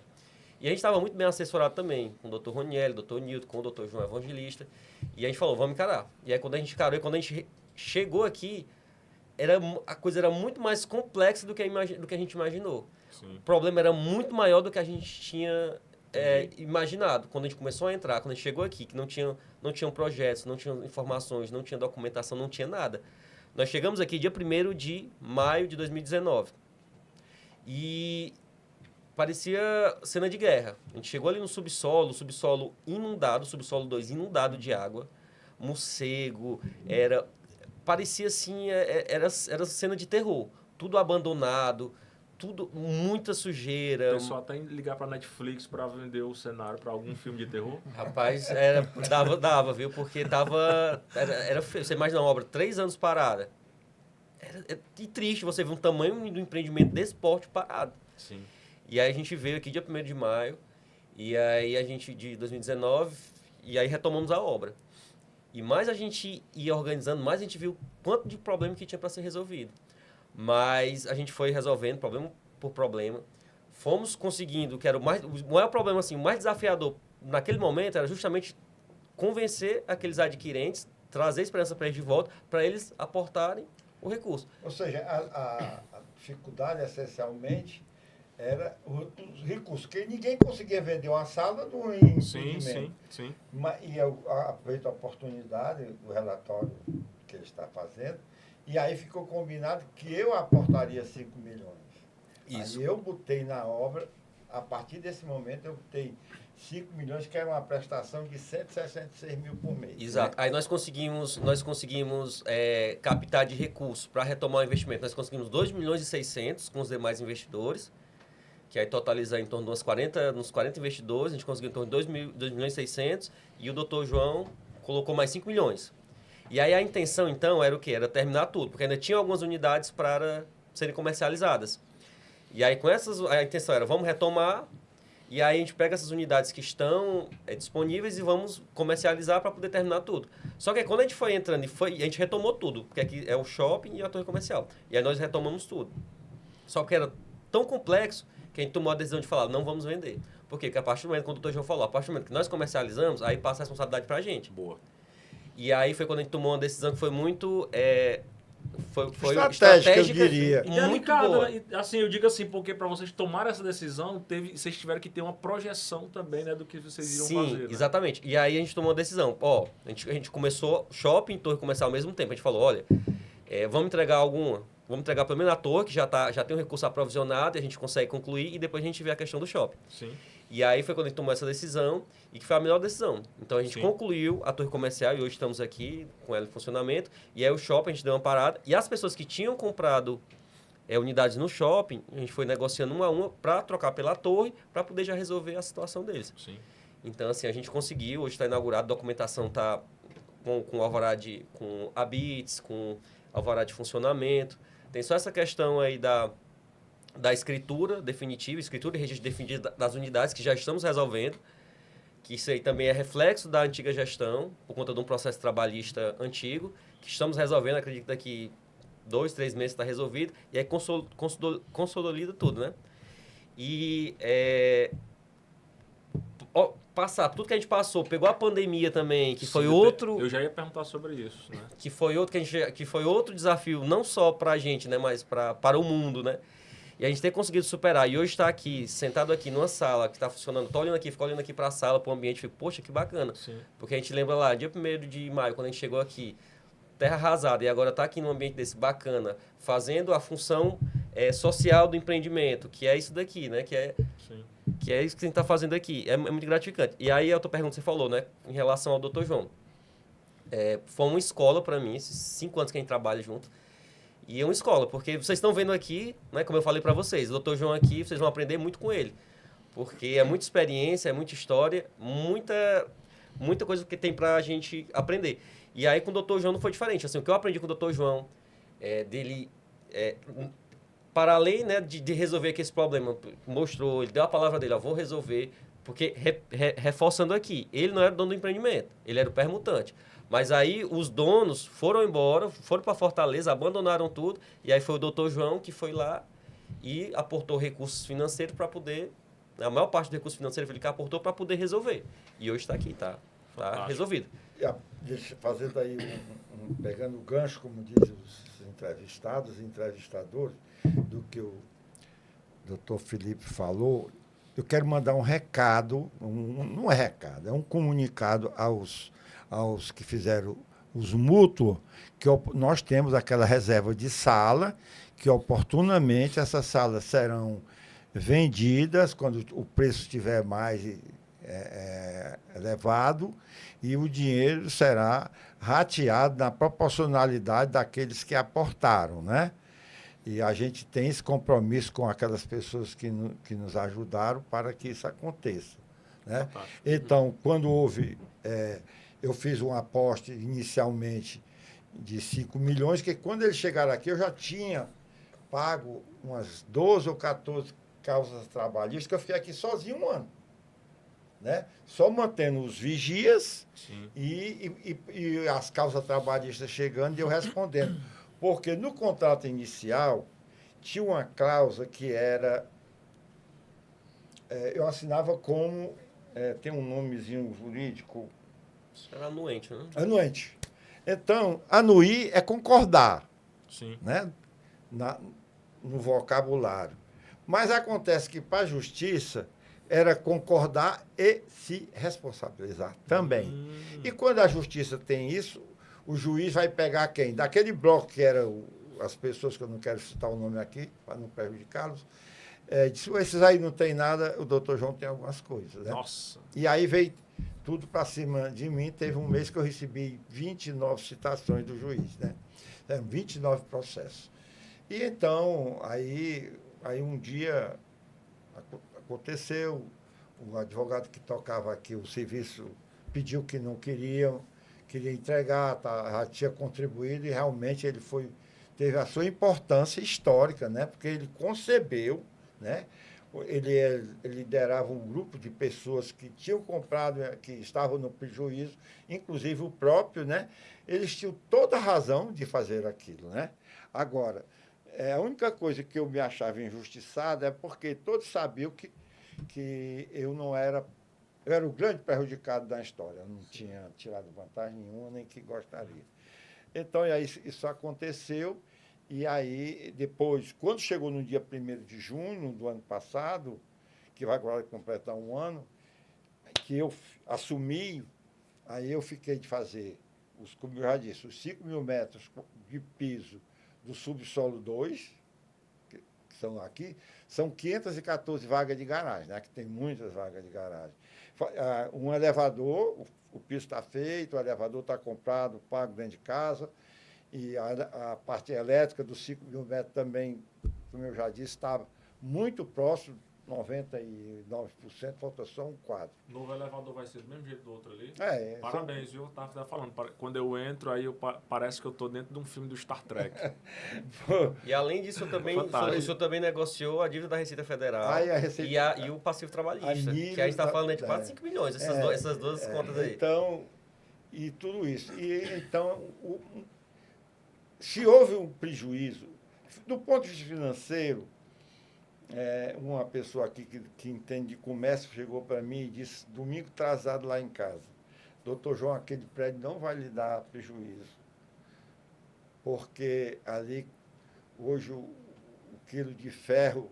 E a gente estava muito bem assessorado também, com o Dr. Roniel, o Dr. Nilton, com o Dr. João Evangelista. E a gente falou, vamos encarar. E aí quando a gente encarou, e quando a gente chegou aqui, a coisa era muito mais complexa do que a gente imaginou. Sim. O problema era muito maior do que a gente tinha imaginado. Quando a gente começou a entrar, quando a gente chegou aqui, que não tinham projetos, não tinham informações, não tinha documentação, não tinha nada. Nós chegamos aqui dia 1º de maio de 2019. E parecia cena de guerra. A gente chegou ali no subsolo inundado, subsolo 2 inundado de água, morcego, parecia assim, era cena de terror. Tudo abandonado, tudo, muita sujeira. O pessoal até ligar pra Netflix pra vender o cenário pra algum filme de terror. Rapaz, dava, viu? Porque era feio. Você imagina uma obra 3 anos parada. E triste você ver um tamanho do empreendimento desse porte parado. Sim. E aí a gente veio aqui dia 1º de maio, e aí a gente, de 2019, e aí retomamos a obra. E mais a gente ia organizando, mais a gente viu quanto de problema que tinha para ser resolvido. Mas a gente foi resolvendo problema por problema. Fomos conseguindo, que era o maior problema, assim, o mais desafiador naquele momento era justamente convencer aqueles adquirentes, trazer a esperança para eles de volta, para eles aportarem o recurso. Ou seja, a dificuldade essencialmente era os recursos, porque ninguém conseguia vender uma sala do empreendimento. Sim. E eu aproveito a oportunidade do relatório que ele está fazendo, e aí ficou combinado que eu aportaria 5 milhões. Isso. Aí eu botei na obra, a partir desse momento eu botei 5 milhões, que era uma prestação de 166 mil por mês. Exato. Né? Aí nós conseguimos captar de recursos para retomar o investimento. Nós conseguimos 2 milhões e 600 com os demais investidores, que aí totaliza em torno de uns 40 investidores. A gente conseguiu em torno de 2 milhões e 600 e o Dr. João colocou mais 5 milhões. E aí a intenção, então, era o quê? Era terminar tudo, porque ainda tinha algumas unidades para serem comercializadas. E aí com a intenção era, vamos retomar. E aí a gente pega essas unidades que estão disponíveis e vamos comercializar para poder terminar tudo. Só que aí, quando a gente foi entrando a gente retomou tudo, porque aqui é o shopping e a torre comercial. E aí nós retomamos tudo. Só que era tão complexo que a gente tomou a decisão de falar, não vamos vender. Por quê? Porque a partir do momento, quando o Dr. João falou, a partir do momento que nós comercializamos, aí passa a responsabilidade para a gente. Boa. E aí foi quando a gente tomou uma decisão que foi muito... Foi estratégica, eu diria. E muito delicado, boa. né? Assim, eu digo assim, porque para vocês tomarem essa decisão, vocês tiveram que ter uma projeção também, né, do que vocês iriam fazer. Sim, né? exatamente. E aí a gente tomou uma decisão. A gente começou shopping e torre comercial ao mesmo tempo. A gente falou, olha, vamos entregar vamos entregar pelo menos a torre, que já tem um recurso aprovisionado e a gente consegue concluir, e depois a gente vê a questão do shopping. Sim. E aí foi quando a gente tomou essa decisão, e que foi a melhor decisão. Então a gente Sim. concluiu a torre comercial, e hoje estamos aqui com ela em funcionamento, e aí o shopping a gente deu uma parada, e as pessoas que tinham comprado unidades no shopping, a gente foi negociando uma a uma para trocar pela torre, para poder já resolver a situação deles. Sim. Então, assim, a gente conseguiu, hoje está inaugurado, a documentação está com alvará com habits, com alvará de funcionamento. Tem só essa questão aí da escritura definitiva, escritura e registro definitivo das unidades, que já estamos resolvendo, que isso aí também é reflexo da antiga gestão, por conta de um processo trabalhista antigo, que estamos resolvendo, acredito que daqui 2, 3 meses está resolvido, e aí consolida tudo, né? E passar tudo que a gente passou, pegou a pandemia também, que foi outro... Eu já ia perguntar sobre isso, né? Que foi outro desafio, não só para a gente, né, mas para o mundo, né? E a gente ter conseguido superar. E hoje está aqui, sentado aqui numa sala que está funcionando, fico olhando aqui para a sala, para o ambiente, fico, poxa, que bacana. Sim. Porque a gente lembra lá, dia 1º de maio, quando a gente chegou aqui, terra arrasada, e agora está aqui num ambiente desse bacana, fazendo a função social do empreendimento, que é isso daqui, né? Sim. Que é isso que a gente está fazendo aqui. É muito gratificante. E aí a outra pergunta que você falou, né? Em relação ao Dr. João. Foi uma escola para mim, esses 5 anos que a gente trabalha junto. E é uma escola, porque vocês estão vendo aqui, né? Como eu falei para vocês, o Dr. João aqui, vocês vão aprender muito com ele. Porque é muita experiência, é muita história, muita coisa que tem para a gente aprender. E aí com o Dr. João não foi diferente. Assim, o que eu aprendi com o Dr. João, para além, né, de resolver aqui esse problema, mostrou, ele deu a palavra dele, vou resolver, porque, reforçando aqui, ele não era dono do empreendimento, ele era o permutante. Mas aí os donos foram embora, foram para Fortaleza, abandonaram tudo, e aí foi o Dr. João que foi lá e aportou recursos financeiros para poder A maior parte do recurso financeiro ele aportou para poder resolver. E hoje está aqui, tá resolvido. Deixa fazendo aí, pegando o gancho, como dizem os entrevistados e entrevistadores, do que o doutor Felipe falou, eu quero mandar um recado, não é recado, é um comunicado aos que fizeram os mútuos, que nós temos aquela reserva de sala, que oportunamente essas salas serão vendidas quando o preço estiver mais elevado, e o dinheiro será rateado na proporcionalidade daqueles que aportaram, né? E a gente tem esse compromisso com aquelas pessoas que nos ajudaram para que isso aconteça, né? Então, quando houve... eu fiz um aporte inicialmente de 5 milhões, que quando eles chegaram aqui, eu já tinha pago umas 12 ou 14 causas trabalhistas, que eu fiquei aqui sozinho um ano, né? Só mantendo os vigias e as causas trabalhistas chegando e eu respondendo. Porque no contrato inicial tinha uma cláusula que era... eu assinava como... tem um nomezinho jurídico... Era anuente, né? Anuente. Então, anuir é concordar. Sim. Né? No vocabulário. Mas acontece que, para a justiça, era concordar e se responsabilizar também. E quando a justiça tem isso, o juiz vai pegar quem? Daquele bloco que era as pessoas, que eu não quero citar o nome aqui, para não prejudicá-los, disse, esses aí não tem nada, o doutor João tem algumas coisas. Né? Nossa. E aí veio tudo para cima de mim. Teve um mês que eu recebi 29 citações do juiz, né? 29 processos. E então, aí um dia aconteceu, o advogado que tocava aqui o serviço pediu que não queria entregar, já tinha contribuído e realmente ele teve a sua importância histórica, né? Porque ele concebeu, né? Ele liderava um grupo de pessoas que tinham comprado, que estavam no prejuízo, inclusive o próprio, né? Eles tinham toda a razão de fazer aquilo, né? Agora, a única coisa que eu me achava injustiçado é porque todos sabiam que eu era o grande prejudicado da história, eu não tinha tirado vantagem nenhuma, nem que gostaria. Então, aí, isso aconteceu. E aí, depois, quando chegou no dia 1º de junho do ano passado, que vai agora completar um ano, que eu assumi, aí eu fiquei de fazer, como eu já disse, os 5 mil metros de piso do subsolo 2, que são aqui, são 514 vagas de garagem, né? Que tem muitas vagas de garagem. Um elevador, o piso está feito, o elevador está comprado, pago dentro de casa. E a parte elétrica dos 5 mil metros também, como eu já disse, estava muito próximo, 99%, falta só um quadro. O novo elevador vai ser do mesmo jeito do outro ali? Parabéns, viu? Tava falando. Quando eu entro, aí parece que eu estou dentro de um filme do Star Trek. E além disso, o senhor também negociou a dívida da Receita Federal e o passivo trabalhista, que a gente está falando de quase 5 milhões, essas duas contas aí. Então, e tudo isso. E então... Se houve um prejuízo, do ponto de vista financeiro, uma pessoa aqui que entende de comércio chegou para mim e disse, domingo atrasado lá em casa, doutor João, aquele prédio não vai lhe dar prejuízo, porque ali, hoje, o quilo de ferro,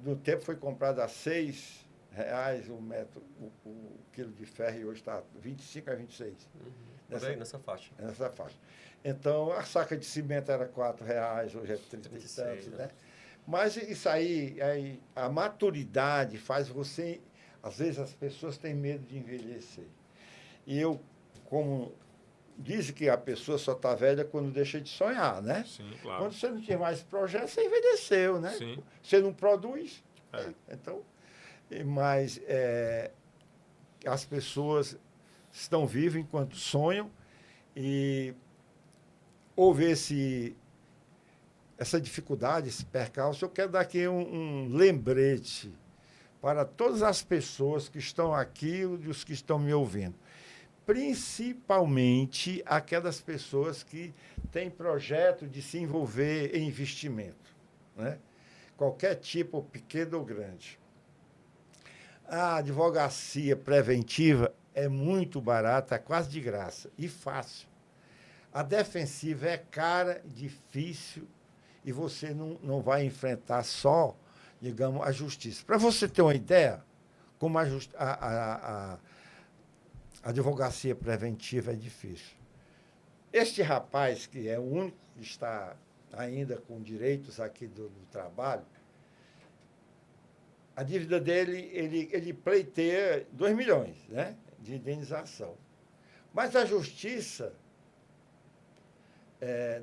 no tempo foi comprado a R$6 o metro, o quilo de ferro, e hoje está 25 a 26. Nessa faixa. Nessa faixa. Então, a saca de cimento era R$4, hoje é 30 e tantos, né? Mas isso aí, a maturidade faz você... Às vezes, as pessoas têm medo de envelhecer. E eu, como... Dizem que a pessoa só está velha quando deixa de sonhar, né? Sim, claro. Quando você não tinha mais projeto, você envelheceu, né? Sim. Você não produz. Então, mas as pessoas estão vivas enquanto sonham e... houve essa dificuldade, esse percalço, eu quero dar aqui um lembrete para todas as pessoas que estão aqui e os que estão me ouvindo. Principalmente aquelas pessoas que têm projeto de se envolver em investimento, né? Qualquer tipo, pequeno ou grande. A advocacia preventiva é muito barata, é quase de graça e fácil. A defensiva é cara, difícil e você não vai enfrentar só, digamos, a justiça. Para você ter uma ideia, como a advocacia preventiva é difícil. Este rapaz, que é o único que está ainda com direitos aqui do trabalho, a dívida dele, ele pleiteia 2 milhões, né, de indenização. Mas a justiça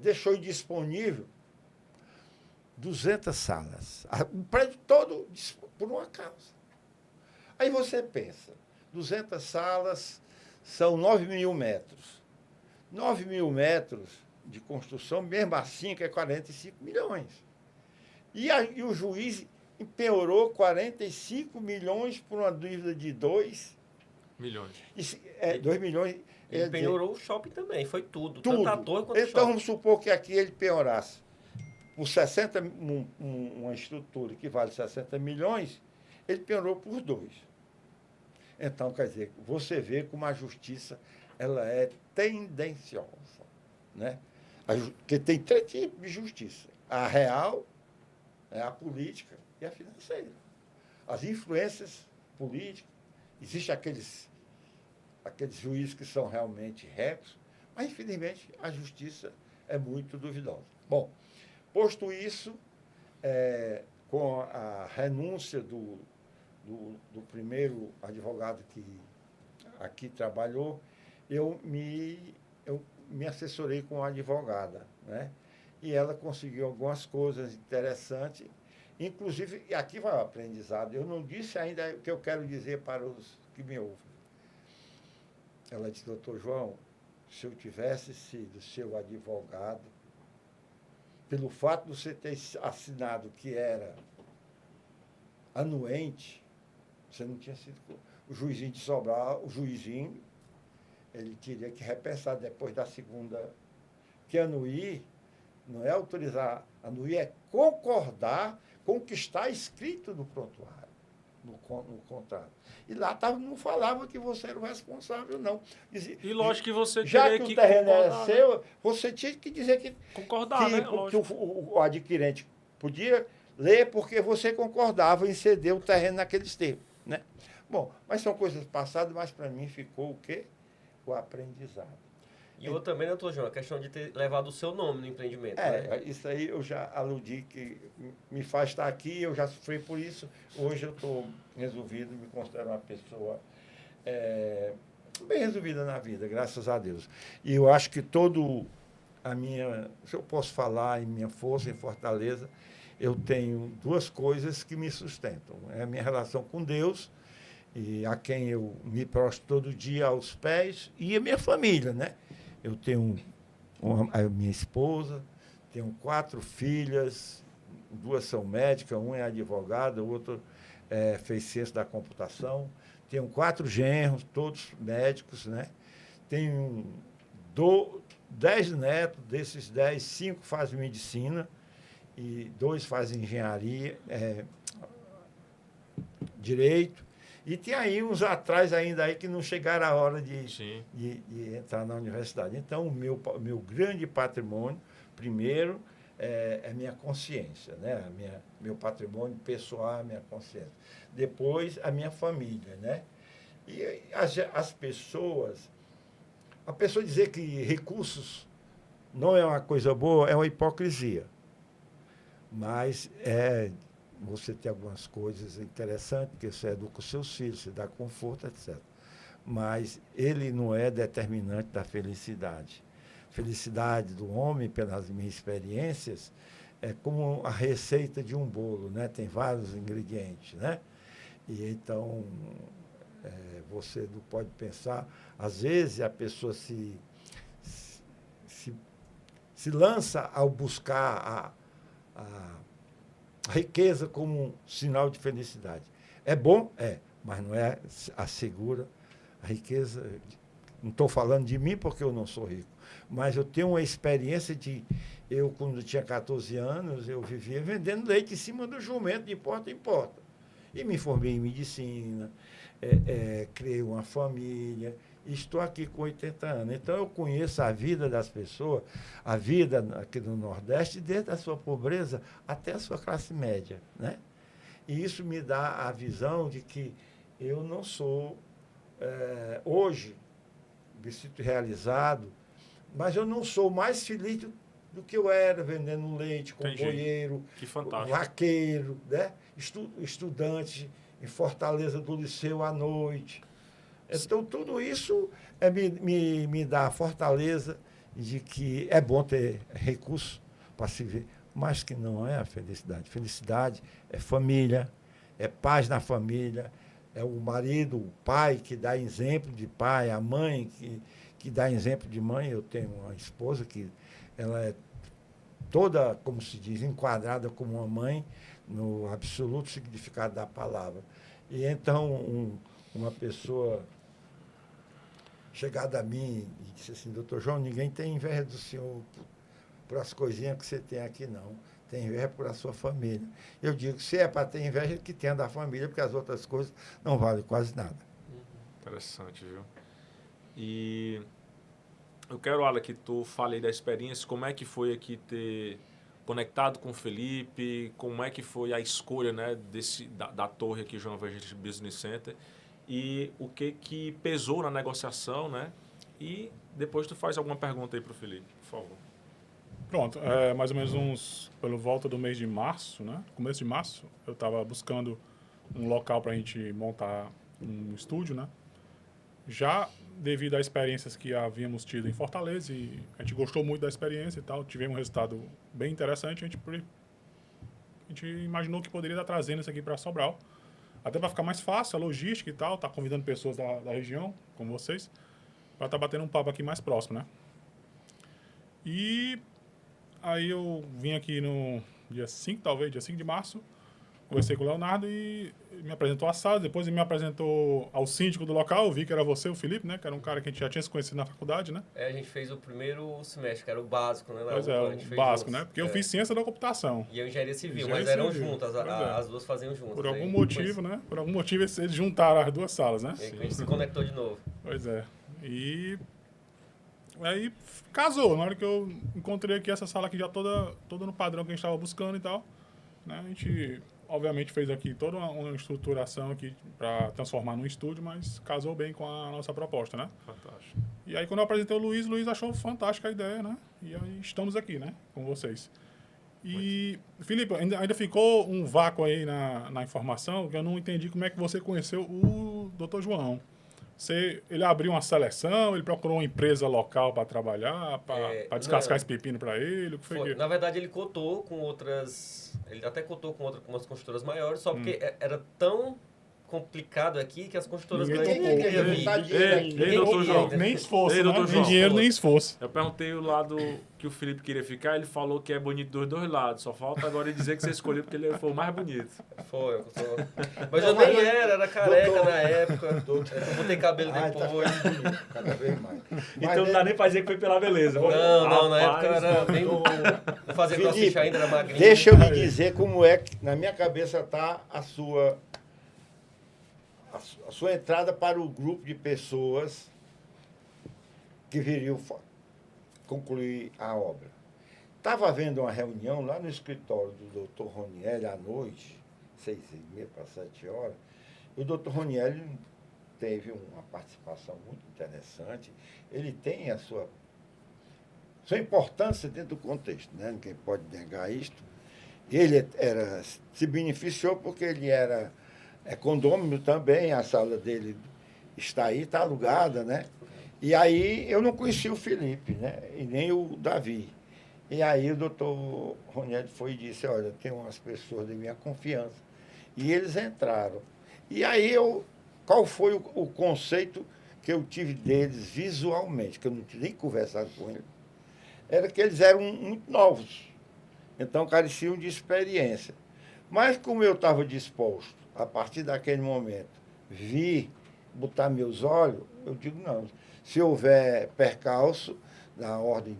deixou disponível 200 salas. O prédio todo por uma causa. Aí você pensa, 200 salas são 9.000 metros. 9.000 metros de construção, mesmo assim, que é 45 milhões. E o juiz empenhorou 45 milhões por uma dívida de 2 milhões. 2 milhões. Ele penhorou o shopping também, foi tudo. Tudo. Tanto a torre quanto o Então, shopping. vamos supor que aqui ele penhorasse por 60, uma estrutura que vale 60 milhões, ele penhorou por 2. Então, quer dizer, você vê como a justiça ela é tendenciosa, né? Porque tem 3 tipos de justiça. A real, a política e a financeira. As influências políticas, existem aqueles juízes que são realmente retos, mas, infelizmente, a justiça é muito duvidosa. Bom, posto isso, com a renúncia do primeiro advogado que aqui trabalhou, eu me assessorei com uma advogada, né? E ela conseguiu algumas coisas interessantes, inclusive, e aqui vai o aprendizado. Eu não disse ainda o que eu quero dizer para os que me ouvem. Ela disse, doutor João, se eu tivesse sido seu advogado, pelo fato de você ter assinado que era anuente, você não tinha sido... O juizinho de Sobral, ele teria que repensar depois da segunda... Que anuir não é autorizar, anuir é concordar com o que está escrito no prontuário, no contrato. E lá não falava que você era o responsável, não. Dizia, E lógico que você já teria que que o terreno é concordar, seu, né? você tinha que dizer que Concordar, né? Lógico. o adquirente podia ler porque você concordava em ceder o terreno naqueles termos, né? Bom, mas são coisas passadas, mas para mim ficou o quê? O aprendizado. E outra também, doutor João, a questão de ter levado o seu nome no empreendimento, né? Isso aí eu já aludi que me faz estar aqui, eu já sofri por isso. Hoje eu estou resolvido, me considero uma pessoa bem resolvida na vida, graças a Deus. E eu acho que se eu posso falar em minha força, em fortaleza, eu tenho 2 coisas que me sustentam. É a minha relação com Deus, e a quem eu me prostro todo dia aos pés, e a minha família, né? Eu tenho a minha esposa, tenho 4 filhas, 2 são médicas, uma é advogada, o outro fez ciência da computação. Tenho 4 genros, todos médicos, né? Tenho 10 netos, desses 10, 5 fazem medicina e 2 fazem engenharia, direito. E tem aí uns atrás ainda aí que não chegaram a hora de entrar na universidade. Então, o meu grande patrimônio, primeiro, é minha consciência, né? Meu patrimônio pessoal, a minha consciência. Depois, a minha família, né? E as pessoas... A pessoa dizer que recursos não é uma coisa boa é uma hipocrisia. Mas você tem algumas coisas interessantes, porque você educa os seus filhos, você dá conforto, etc. Mas ele não é determinante da felicidade. Felicidade do homem, pelas minhas experiências, é como a receita de um bolo, né? Tem vários ingredientes, né? E então, você não pode pensar... Às vezes, a pessoa se lança ao buscar a riqueza como um sinal de felicidade. É bom? Mas não assegura a riqueza. Não estou falando de mim porque eu não sou rico, mas eu tenho uma experiência quando eu tinha 14 anos, eu vivia vendendo leite em cima do jumento, de porta em porta. E me formei em medicina, criei uma família, e estou aqui com 80 anos. Então, eu conheço a vida das pessoas, a vida aqui no Nordeste, desde a sua pobreza até a sua classe média, né? E isso me dá a visão de que eu não sou, hoje, me sinto realizado, mas eu não sou mais feliz do que eu era, vendendo leite, comboieiro, Que fantástico. vaqueiro, né? Estudante em Fortaleza do Liceu à noite. Então, tudo isso me dá a fortaleza de que é bom ter recurso para se ver, mas que não é a felicidade. Felicidade é família, é paz na família, é o marido, o pai que dá exemplo de pai, a mãe que dá exemplo de mãe. Eu tenho uma esposa que ela é toda, como se diz, enquadrada como uma mãe, no absoluto significado da palavra. E então, uma pessoa chegada a mim e disse assim: doutor João, ninguém tem inveja do senhor por as coisinhas que você tem aqui, não. Tem inveja por a sua família. Eu digo, se é para ter inveja, que tenha da família, porque as outras coisas não valem quase nada. Interessante, viu? E eu quero, Ala, que tu fale aí da experiência, como é que foi aqui ter conectado com o Felipe, como é que foi a escolha, né, da torre aqui, João Evangelista Business Center, e o que pesou na negociação, né? E depois tu faz alguma pergunta aí para o Felipe, por favor. Pronto, mais ou menos pelo volta do mês de março, né? Começo de março, eu estava buscando um local para a gente montar um estúdio, né? Já devido a experiências que havíamos tido em Fortaleza, e a gente gostou muito da experiência e tal, tivemos um resultado bem interessante, a gente imaginou que poderia estar trazendo isso aqui para Sobral, até para ficar mais fácil a logística e tal, tá convidando pessoas da região, como vocês, para estar batendo um papo aqui mais próximo, né? E aí eu vim aqui no dia 5, talvez, dia 5 de março, conversei com o Leonardo e me apresentou a sala, depois ele me apresentou ao síndico do local, eu vi que era você, o Felipe, né? Que era um cara que a gente já tinha se conhecido na faculdade, né? A gente fez o primeiro semestre, que era o básico, né? Pois a o gente fez básico, juntos. né? Porque eu fiz ciência da computação. E eu engenharia civil, Engenharia mas eram civil. juntas, Pois as duas faziam juntas. Por algum aí, motivo, né? Por algum motivo eles juntaram as duas salas, né? E aí que a gente se conectou de novo. Pois é. E aí casou, na hora que eu encontrei aqui essa sala aqui já toda no padrão que a gente estava buscando e tal, né? A gente obviamente fez aqui toda uma estruturação aqui para transformar num estúdio, mas casou bem com a nossa proposta, né? Fantástico. E aí quando eu apresentei o Luiz achou fantástica a ideia, né? E aí estamos aqui, né? Com vocês. E, Felipe, ainda ficou um vácuo aí na informação, que eu não entendi como é que você conheceu o Dr. João. Ele abriu uma seleção, ele procurou uma empresa local para trabalhar, para descascar esse pepino para ele? O que foi que... Na verdade, ele cotou com outras... Ele até cotou com umas construtoras maiores, só porque era tão complicado aqui que as construtoras Ninguém grandes topou. queriam vir. Ei, doutor João. Nem esforço, Ei, né? doutor Nem João. dinheiro, nem esforço. Eu perguntei o lado que o Felipe queria ficar, ele falou que é bonito dos dois lados. Só falta agora ele dizer que você escolheu porque ele foi o mais bonito. Foi. Mas eu nem era careca na época. Eu botei cabelo Tá depois. ficando bonito, cada vez mais. Então não dá nem pra dizer que foi pela beleza. Não, na época eu Rapaz, era bem... Fazia Felipe, crossfit ainda, era magrinho. deixa eu me dizer como é que na minha cabeça está a sua entrada para o grupo de pessoas que viriam concluir a obra. Estava havendo uma reunião lá no escritório do Dr. Roniel à noite, 6h30 para 7 horas. O Dr. Roniel teve uma participação muito interessante. Ele tem a sua importância dentro do contexto, né? Ninguém pode negar isto. Ele se beneficiou porque ele era condômino também, a sala dele está aí, está alugada, né? E aí eu não conhecia o Felipe, né? E nem o Davi. E aí o doutor Roniel foi e disse, olha, tem umas pessoas de minha confiança. E eles entraram. E aí qual foi o conceito que eu tive deles visualmente, que eu não tinha nem conversado com eles, era que eles eram muito novos. Então careciam de experiência. Mas como eu estava disposto, a partir daquele momento, vi botar meus olhos, eu digo, não, se houver percalço na ordem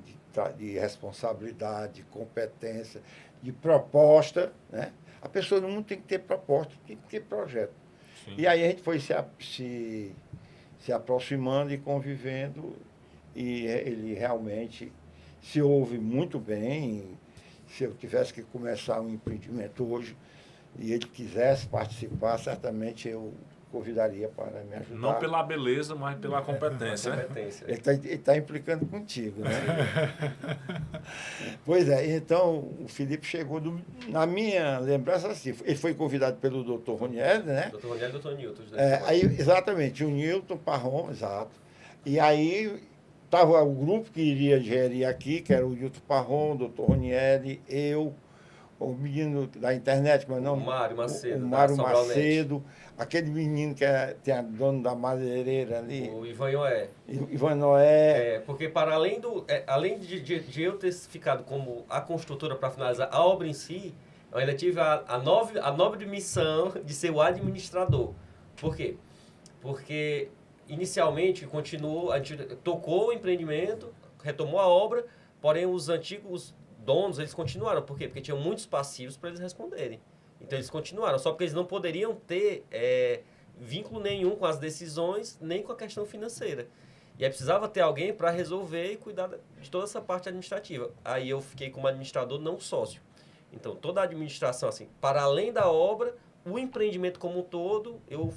de responsabilidade, de competência, de proposta, né? A pessoa no mundo tem que ter proposta, tem que ter projeto. Sim. E aí a gente foi se aproximando e convivendo, e ele realmente se ouve muito bem. Se eu tivesse que começar um empreendimento hoje e ele quisesse participar, certamente eu convidaria para me ajudar. Não pela beleza, mas pela competência. Né? Competência. Ele tá implicando contigo, né? Pois é, então o Felipe chegou, na minha lembrança, assim, ele foi convidado pelo Dr. Roniel, né? Dr. Roniel e Dr. Newton. os dois Aí, exatamente, o Newton Parrom, exato. E aí estava o grupo que iria gerir aqui, que era o Newton Parrom, o Dr. Roniel, eu, o menino da internet, mas não. O Mário Macedo. O Mário da Sobral Net. Macedo, aquele menino que tem a dono da madeireira ali, O Ivan Noé. Ivan Noé. Porque para além além de eu ter ficado como a construtora para finalizar a obra em si, eu ainda tive a nobre missão de ser o administrador. Por quê? Porque inicialmente a gente tocou o empreendimento, retomou a obra, porém os antigos donos, eles continuaram. Por quê? Porque tinham muitos passivos para eles responderem. Então eles continuaram, só porque eles não poderiam ter vínculo nenhum com as decisões, nem com a questão financeira. E aí precisava ter alguém para resolver e cuidar de toda essa parte administrativa. Aí eu fiquei como administrador não sócio. Então toda a administração, assim, para além da obra, o empreendimento como um todo, eu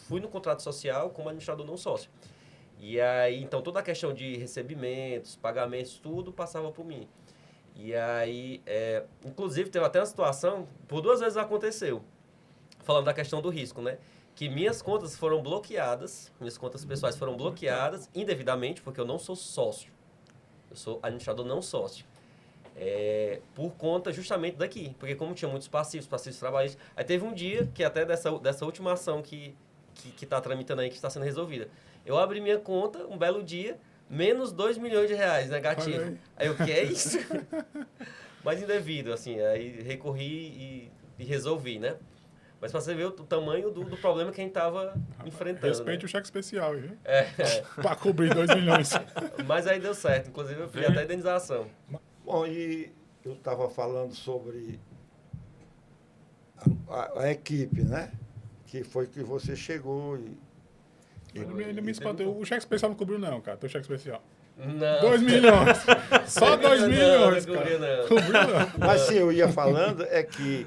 fui no contrato social como administrador não sócio. E aí, então toda a questão de recebimentos, pagamentos, tudo passava por mim. E aí, inclusive, teve até uma situação, por 2 vezes aconteceu, falando da questão do risco, né? Que minhas contas foram bloqueadas, minhas contas pessoais foram bloqueadas indevidamente, porque eu não sou sócio. Eu sou administrador não sócio. Por conta justamente daqui. Porque como tinha muitos passivos trabalhistas, aí teve um dia, que até dessa última ação que está tramitando aí, que está sendo resolvida. Eu abri minha conta, um belo dia, menos 2 milhões de reais, negativo. Aí o que é isso? Mas indevido, assim, aí recorri e resolvi, né? Mas para você ver o tamanho do problema que a gente estava enfrentando. Respeite né? o cheque especial, viu? Para cobrir 2 milhões. Mas aí deu certo, inclusive eu fiz até a indenização. Bom, e eu estava falando sobre a equipe, né? Que foi que você chegou e Ele me espantou. O cheque especial não cobriu, não, cara. Teu cheque especial. Não. 2 milhões. Só 2 milhões, não, cara. não. Cobriu, não. Mas sim, eu ia falando é que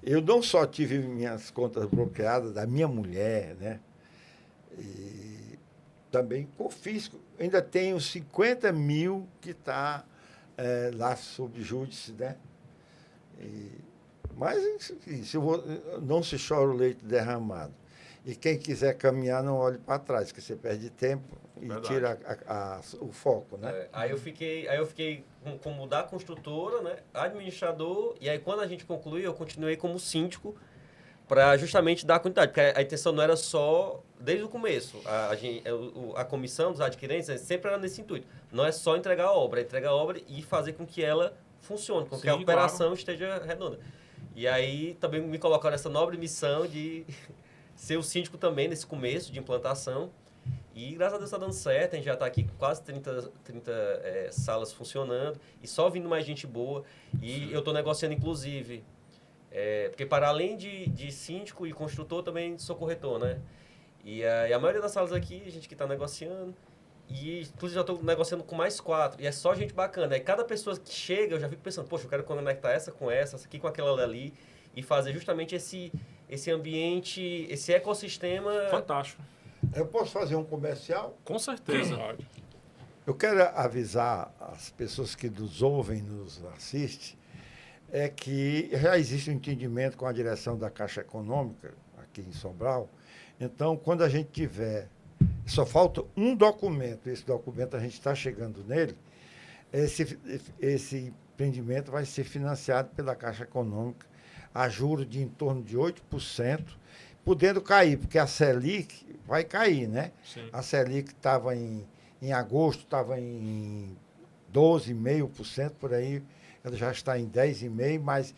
eu não só tive minhas contas bloqueadas da minha mulher, né? E também confisco. Ainda tenho 50 mil que está lá sob júdice, né? Mas não se chora o leite derramado. E quem quiser caminhar, não olhe para trás, que você perde tempo e Verdade. tira o foco, né? Aí eu fiquei como da construtora, né, administrador, e aí quando a gente concluiu, eu continuei como síndico para justamente dar continuidade, porque a intenção não era só, desde o começo, a comissão dos adquirentes sempre era nesse intuito, não é só entregar a obra, é entregar a obra e fazer com que ela funcione, com que a Sim, operação esteja redonda. E aí também me colocaram nessa nobre missão de ser o síndico também nesse começo de implantação. E graças a Deus está dando certo, a gente já está aqui com quase 30 salas funcionando e só vindo mais gente boa. E eu estou negociando, inclusive, porque para além de síndico e construtor, também sou corretor, né? E a maioria das salas aqui, a gente que está negociando. E, inclusive, já estou negociando com mais 4. E é só gente bacana. Aí cada pessoa que chega, eu já fico pensando, poxa, eu quero conectar essa aqui com aquela ali. E fazer justamente esse ambiente, esse ecossistema. Fantástico. Eu posso fazer um comercial? Com certeza. Pode. Eu quero avisar as pessoas que nos ouvem, nos assistem, que já existe um entendimento com a direção da Caixa Econômica, aqui em Sobral. Então, quando a gente tiver... Só falta um documento. Esse documento, a gente está chegando nele. Esse empreendimento vai ser financiado pela Caixa Econômica a juros de em torno de 8%, podendo cair, porque a Selic vai cair, né? Sim. A Selic estava em agosto, estava em 12,5% por aí, ela já está em 10,5%, mas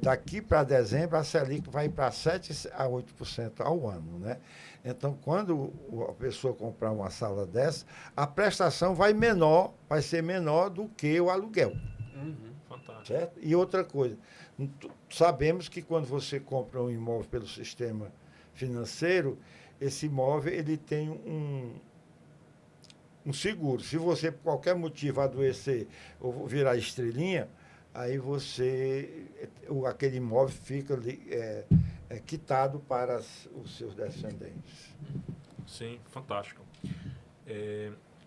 daqui para dezembro a Selic vai para 7% a 8% ao ano, né? Então, quando a pessoa comprar uma sala dessa, a prestação vai ser menor do que o aluguel. Fantástico. Certo? E outra coisa, Sabemos que quando você compra um imóvel pelo sistema financeiro, esse imóvel ele tem um seguro. Se você, por qualquer motivo, adoecer ou virar estrelinha, aí aquele imóvel fica quitado para os seus descendentes. Sim, fantástico.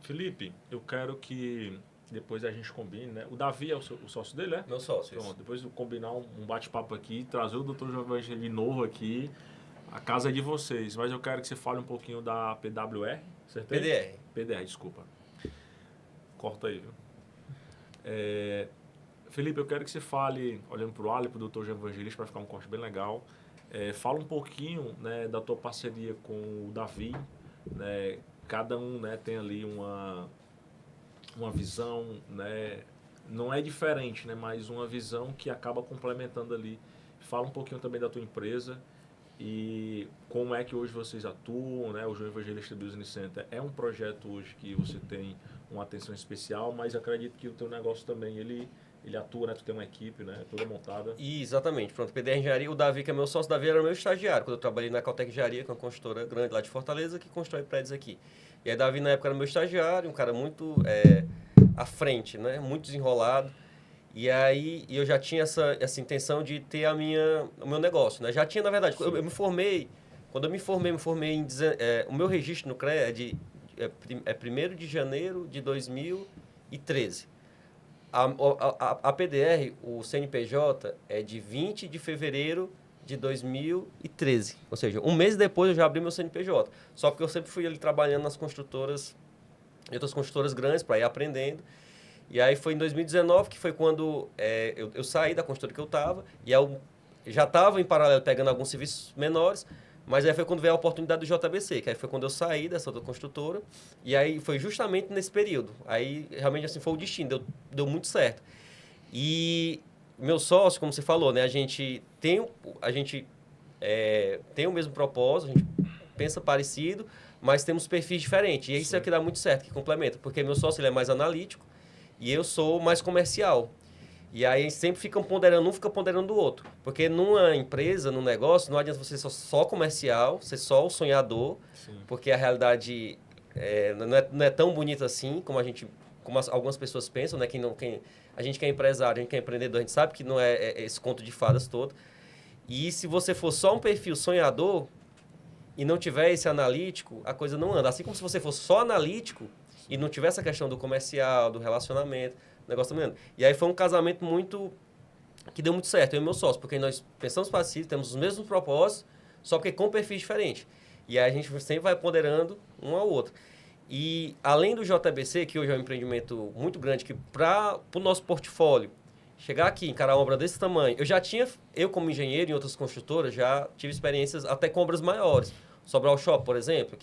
Felipe, eu quero que depois a gente combine, né? O Davi é o sócio dele, né? Meu sócio. Pronto, depois de combinar um bate-papo aqui, trazer o Dr. João Evangelho de novo aqui. A casa é de vocês, mas eu quero que você fale um pouquinho da PWR, certeza? PDR, desculpa. Corta aí, viu? Felipe, eu quero que você fale, olhando para o Ali, para o Dr. João Evangelista, para ficar um corte bem legal. Fala um pouquinho, né, da tua parceria com o Davi, né? Cada um, né, tem ali uma visão, né, não é diferente, né, mas uma visão que acaba complementando ali. Fala um pouquinho também da tua empresa e como é que hoje vocês atuam, né? O João Evangelista Business Center é um projeto hoje que você tem uma atenção especial, mas acredito que o teu negócio também, ele atua, né? Tu tem uma equipe, né? Toda montada. Exatamente. Pronto, PDR Engenharia, o Davi, que é meu sócio, o Davi era meu estagiário, quando eu trabalhei na Caltech Engenharia, que é uma construtora grande lá de Fortaleza, que constrói prédios aqui. E aí, Davi, na época, era meu estagiário, um cara muito à frente, né? Muito desenrolado. E aí, eu já tinha essa intenção de ter o meu negócio, né? Já tinha, na verdade, eu me formei, quando eu me formei em... o meu registro no CREA é 1º de janeiro de 2013. A PDR, o CNPJ, é de 20 de fevereiro de 2013. Ou seja, um mês depois eu já abri meu CNPJ. Só porque eu sempre fui ali trabalhando nas construtoras, em outras construtoras grandes, para ir aprendendo. E aí foi em 2019 que foi quando eu saí da construtora que eu estava. E eu já estava em paralelo pegando alguns serviços menores. Mas aí foi quando veio a oportunidade do JBC, que aí foi quando eu saí dessa outra construtora. E aí foi justamente nesse período. Aí realmente assim foi o destino, deu muito certo. E meu sócio, como você falou, né, a gente tem o mesmo propósito, a gente pensa parecido, mas temos perfis diferentes. E isso é que dá muito certo, que complementa. Porque meu sócio ele é mais analítico e eu sou mais comercial. E aí sempre ficam ponderando, um fica ponderando o outro. Porque numa empresa, num negócio, não adianta você ser só comercial, ser só o sonhador, porque a realidade não é tão bonita assim como algumas pessoas pensam, né? A gente que é empresário, a gente que é empreendedor, a gente sabe que não é esse conto de fadas todo. E se você for só um perfil sonhador e não tiver esse analítico, a coisa não anda. Assim como se você fosse só analítico e não tiver essa questão do comercial, do relacionamento, o negócio também anda. E aí foi um casamento que deu muito certo, eu e meu sócio, porque nós pensamos parecido, temos os mesmos propósitos, só que com perfis diferentes. E aí a gente sempre vai ponderando um ao outro. E além do JBC, que hoje é um empreendimento muito grande, que para o nosso portfólio, chegar aqui, encarar uma obra desse tamanho, eu como engenheiro em outras construtoras, já tive experiências até com obras maiores. Sobral Shop, por exemplo,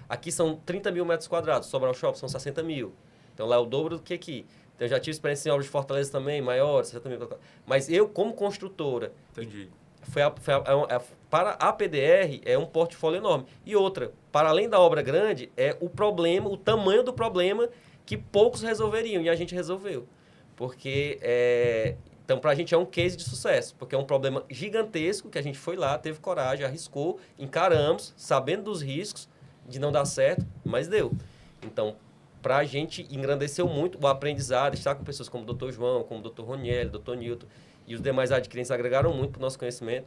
aqui são 30 mil metros quadrados, Sobral Shop são 60 mil. Então lá é o dobro do que aqui. Então eu já tive experiência em obras de Fortaleza também, maiores, 60 mil. Mas eu, como construtora, Entendi. Para a PDR é um portfólio enorme. E outra, para além da obra grande, é o tamanho do problema que poucos resolveriam, e a gente resolveu. Porque, então, para a gente é um case de sucesso, porque é um problema gigantesco que a gente foi lá, teve coragem, arriscou, encaramos, sabendo dos riscos de não dar certo, mas deu. Então, para a gente engrandeceu muito o aprendizado, estar com pessoas como o Dr. João, como o Dr. Roniel, o Dr. Newton, e os demais adquirentes agregaram muito para o nosso conhecimento.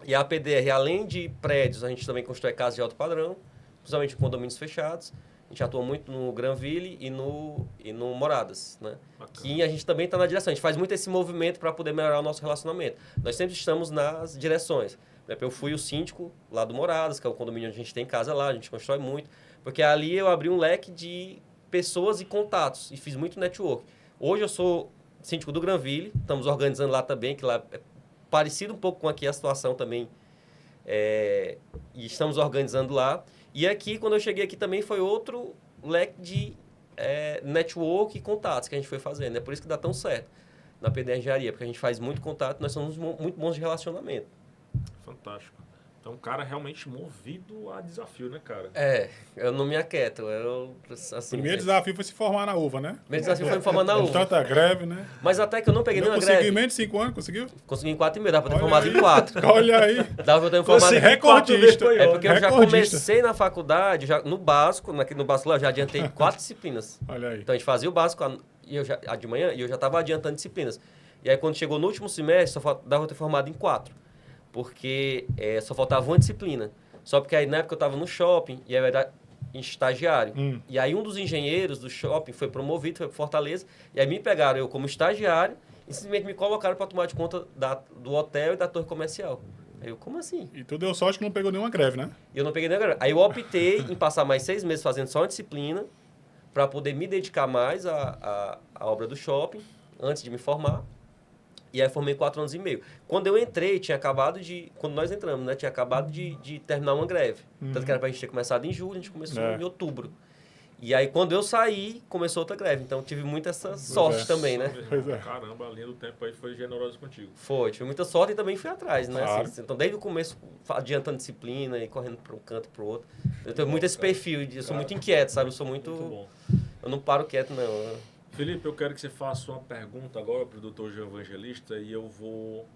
E a PDR, além de prédios, a gente também constrói casas de alto padrão, principalmente em condomínios fechados. A gente atua muito no Granville e no Moradas, né? E a gente também está na direção. A gente faz muito esse movimento para poder melhorar o nosso relacionamento. Nós sempre estamos nas direções. Eu fui o síndico lá do Moradas, que é o condomínio onde a gente tem casa lá, a gente constrói muito. Porque ali eu abri um leque de pessoas e contatos e fiz muito network. Hoje eu sou síndico do Granville, estamos organizando lá também, que lá é parecido um pouco com aqui a situação também, e estamos organizando lá. E aqui, quando eu cheguei aqui também, foi outro leque de network e contatos que a gente foi fazendo. É por isso que dá tão certo na PDR Engenharia, porque a gente faz muito contato, nós somos muito bons de relacionamento. Fantástico. Então, um cara realmente movido a desafio, né, cara? Eu não me aquieto. Eu, assim, O primeiro desafio foi se formar na UVA, né? Meu desafio foi me formar na UVA. Tanta greve, né? Mas até que eu não peguei Não nenhuma conseguiu em greve. menos de 5 anos, conseguiu? Consegui em 4,5, dava pra ter Olha formado aí. em 4. Olha aí. Dava pra ter formado Você em recordista. É porque eu já Recordista. comecei na faculdade, no básico, no básico lá, eu já adiantei 4 disciplinas. Olha aí. Então a gente fazia o básico de manhã e eu já estava adiantando disciplinas. E aí quando chegou no último semestre, dava pra ter formado em 4. Porque só faltava uma disciplina. Só porque aí na época eu estava no shopping e aí eu era estagiário. E aí um dos engenheiros do shopping foi promovido, foi para Fortaleza. E aí me pegaram eu como estagiário e simplesmente me colocaram para tomar de conta do hotel e da torre comercial. Aí eu, como assim? E tu deu sorte que não pegou nenhuma greve, né? E eu não peguei nem grana. Aí eu optei em passar mais 6 meses fazendo só uma disciplina para poder me dedicar mais à obra do shopping antes de me formar. E aí formei 4 anos e meio. Quando eu entrei, quando nós entramos, né? Tinha acabado de terminar uma greve. Tanto que era pra gente ter começado em julho, a gente começou em outubro. E aí, quando eu saí, começou outra greve. Então, tive muita essa sorte também, né? Pois é. Caramba, a linha do tempo aí foi generosa contigo. Tive muita sorte e também fui atrás, né? Claro. Assim, então, desde o começo, adiantando disciplina e correndo para um canto para o outro. Eu tenho muito esse perfil, eu sou muito inquieto, sabe? Eu sou muito bom. Eu não paro quieto, não. Felipe, eu quero que você faça uma pergunta agora para o Dr. João Evangelista e eu vou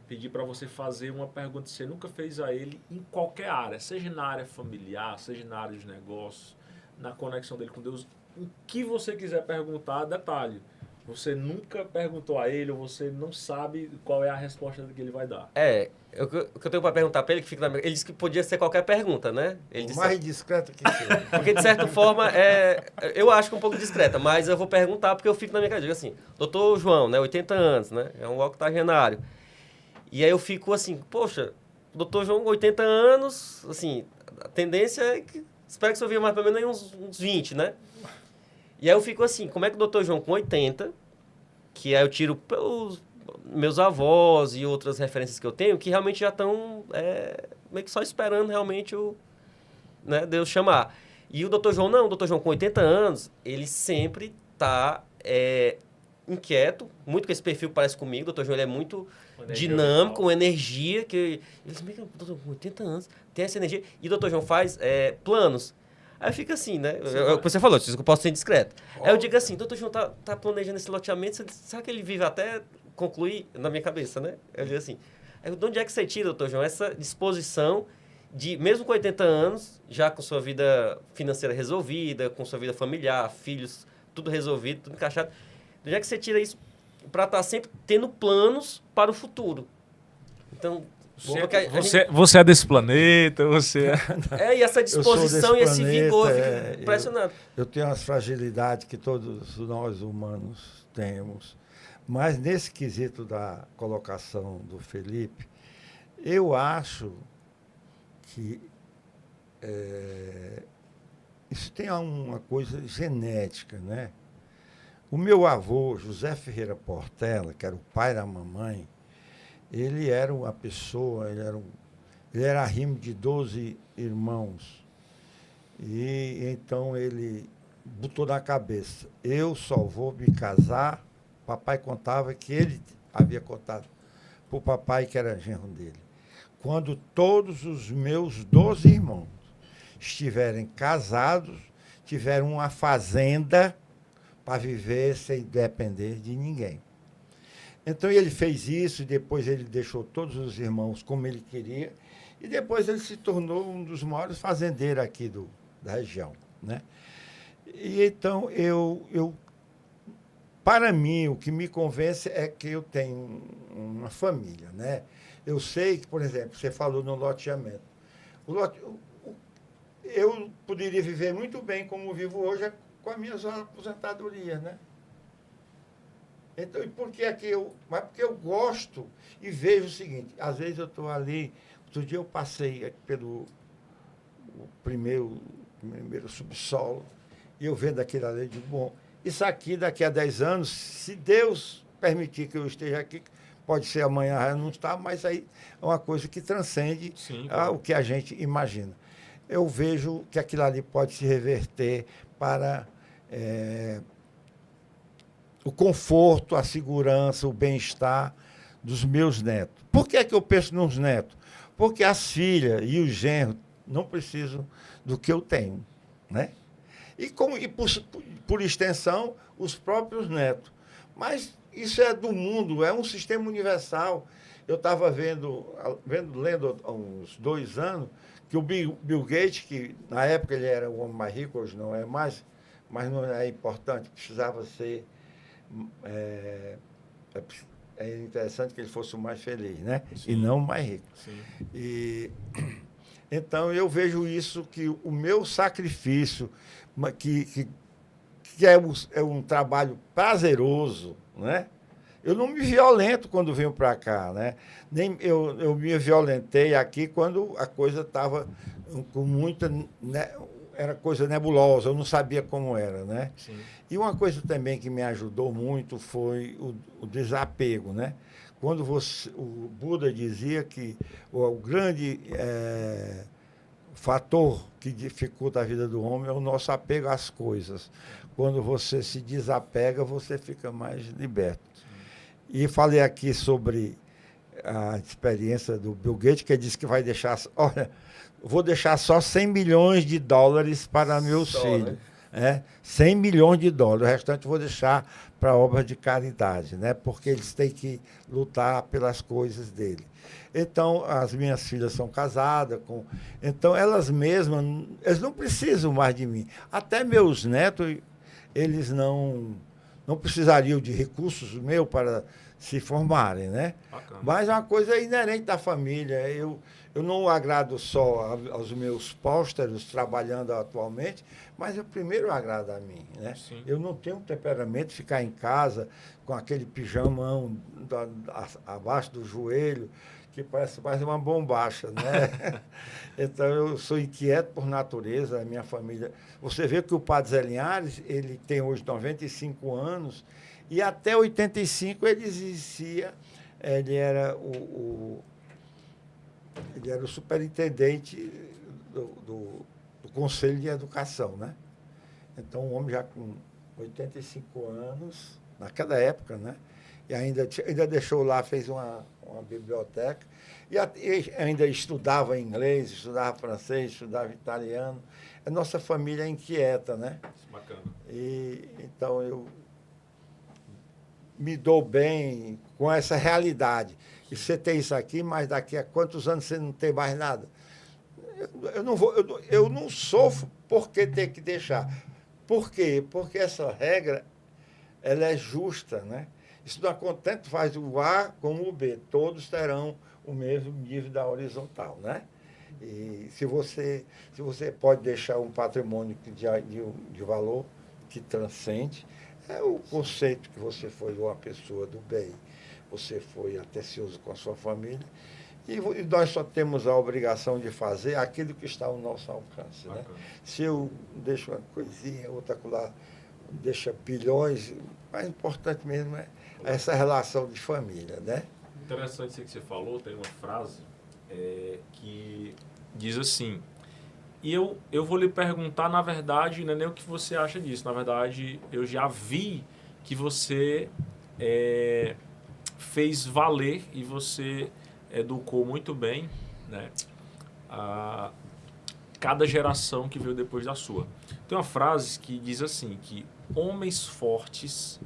pedir para você fazer uma pergunta que você nunca fez a ele em qualquer área, seja na área familiar, seja na área de negócios, na conexão dele com Deus, o que você quiser perguntar, detalhe. Você nunca perguntou a ele ou você não sabe qual é a resposta que ele vai dar. O que eu tenho para perguntar para ele, que fica na minha... Ele disse que podia ser qualquer pergunta, né? Ele O disse... mais discreto que seja. Porque, de certa forma, eu acho que um pouco discreta, mas eu vou perguntar porque eu fico na minha cabeça. Assim, doutor João, né, 80 anos, né? É um octogenário. E aí eu fico assim, poxa, doutor João, 80 anos, assim, a tendência é que... Espero que o senhor viva mais pelo menos aí uns 20, né? E aí eu fico assim, como é que o doutor João com 80, que aí eu tiro pelos meus avós e outras referências que eu tenho, que realmente já estão meio que só esperando realmente Deus chamar. E o doutor João não, o doutor João com 80 anos, ele sempre está inquieto, muito com esse perfil que parece comigo, o doutor João ele é muito dinâmico, com energia, que ele diz, doutor, com 80 anos, tem essa energia, e o doutor João faz planos. Aí fica assim, né? Você falou, eu posso ser discreto. Aí eu digo assim, doutor João tá planejando esse loteamento, será que ele vive até concluir na minha cabeça, né? Eu digo assim, de onde é que você tira, doutor João, essa disposição de, mesmo com 80 anos, já com sua vida financeira resolvida, com sua vida familiar, filhos, tudo resolvido, tudo encaixado, de onde é que você tira isso para estar sempre tendo planos para o futuro? Então... Você é desse planeta, você e essa disposição e esse vigor, eu fico impressionado. Eu tenho as fragilidades que todos nós humanos temos, mas nesse quesito da colocação do Felipe, eu acho que isso tem uma coisa genética, né? O meu avô, José Ferreira Portela, que era o pai da mamãe, ele era uma pessoa, ele era arrimo de 12 irmãos. E então ele botou na cabeça, eu só vou me casar. Papai contava que ele havia contado para o papai, que era genro dele, quando todos os meus 12 irmãos estiverem casados, tiveram uma fazenda para viver sem depender de ninguém. Então ele fez isso, e depois ele deixou todos os irmãos como ele queria, e depois ele se tornou um dos maiores fazendeiros aqui da região, né? E então para mim, o que me convence é que eu tenho uma família, né? Eu sei que, por exemplo, você falou no loteamento. Eu poderia viver muito bem como vivo hoje com a minha aposentadoria, né? Então, e por que mas porque eu gosto e vejo o seguinte, às vezes eu estou ali, outro dia eu passei pelo primeiro subsolo, e eu vendo aquilo ali, eu digo, bom, isso aqui daqui a 10 anos, se Deus permitir que eu esteja aqui, pode ser amanhã, já não está, mas aí é uma coisa que transcende o que a gente imagina. Eu vejo que aquilo ali pode se reverter para... o conforto, a segurança, o bem-estar dos meus netos. Por que é que eu penso nos netos? Porque as filhas e os genros não precisam do que eu tenho, né? E por extensão, os próprios netos. Mas isso é do mundo, é um sistema universal. Eu estava lendo há uns 2 anos, que o Bill Gates, que na época ele era o homem mais rico, hoje não é mais, mas não é importante, precisava ser. É interessante que ele fosse o mais feliz, né? Sim. E não o mais rico. Sim. Então, eu vejo isso, que o meu sacrifício, que é um trabalho prazeroso, né? Eu não me violento quando venho para cá, né? Nem eu me violentei aqui quando a coisa estava com muita... Né? Era coisa nebulosa, eu não sabia como era, né? Sim. E uma coisa também que me ajudou muito foi o desapego, né? Quando o Buda dizia que o grande fator que dificulta a vida do homem é o nosso apego às coisas. Quando você se desapega, você fica mais liberto. E falei aqui sobre a experiência do Bill Gates, que ele disse que vai deixar... Olha, vou deixar só 100 milhões de dólares para meus filhos. Né? 100 milhões de dólares. O restante eu vou deixar para obras de caridade, né? Porque eles têm que lutar pelas coisas dele. Então, as minhas filhas são casadas. Então, elas mesmas, eles não precisam mais de mim. Até meus netos, eles não precisariam de recursos meus para se formarem, né? Bacana. Mas é uma coisa inerente da família. Eu não agrado só aos meus pósteros trabalhando atualmente, mas eu primeiro agrado a mim, né? Sim. Eu não tenho temperamento de ficar em casa com aquele pijamão abaixo do joelho, que parece mais uma bombacha, né? Então, eu sou inquieto por natureza, a minha família... Você vê que o Padre Zé Linhares, ele tem hoje 95 anos, e até 85 ele existia, ele era o superintendente do Conselho de Educação, né? Então, um homem já com 85 anos, naquela época, né? E ainda deixou lá, fez uma biblioteca, e ainda estudava inglês, estudava francês, estudava italiano. A nossa família é inquieta, né? Bacana. E então eu me dou bem com essa realidade. E você tem isso aqui, mas daqui a quantos anos você não tem mais nada? Eu não sofro porque ter que deixar. Por quê? Porque essa regra, ela é justa, né? Isso não acontece, tanto faz o A como o B. Todos terão o mesmo nível da horizontal, né? E se você pode deixar um patrimônio de valor que transcende, é o conceito que você foi uma pessoa do bem, você foi atencioso com a sua família, e nós só temos a obrigação de fazer aquilo que está ao nosso alcance, né? Se eu deixo uma coisinha, outra lá deixa bilhões, o mais importante mesmo é essa relação de família, né? Interessante isso que você falou, tem uma frase que diz assim, e eu vou lhe perguntar, na verdade, não é nem o que você acha disso, na verdade, eu já vi que você fez valer e você educou muito bem, né, cada geração que veio depois da sua. Tem uma frase que diz assim, que homens fortes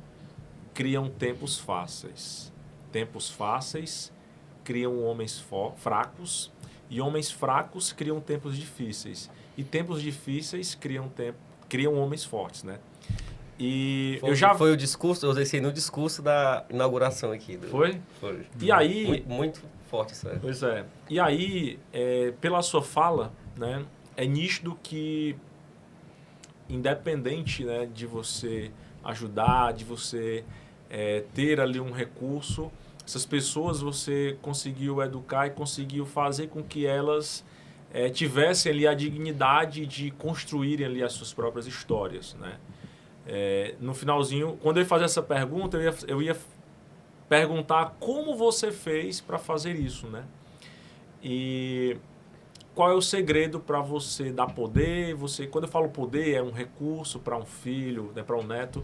criam tempos fáceis. Tempos fáceis criam homens fracos, e homens fracos criam tempos difíceis. E tempos difíceis criam homens fortes, né? E Foi o discurso, eu usei isso aí no discurso da inauguração aqui. Foi? Foi. E aí... Muito forte isso aí. Pois é. E aí, pela sua fala, né, é nítido que, independente, né, de você ajudar, de você ter ali um recurso, essas pessoas você conseguiu educar e conseguiu fazer com que elas tivessem ali a dignidade de construírem ali as suas próprias histórias, né? No finalzinho, quando eu ia fazer essa pergunta, eu ia perguntar como você fez para fazer isso, né? E qual é o segredo para você dar poder? Quando eu falo poder, é um recurso para um filho, né, para um neto.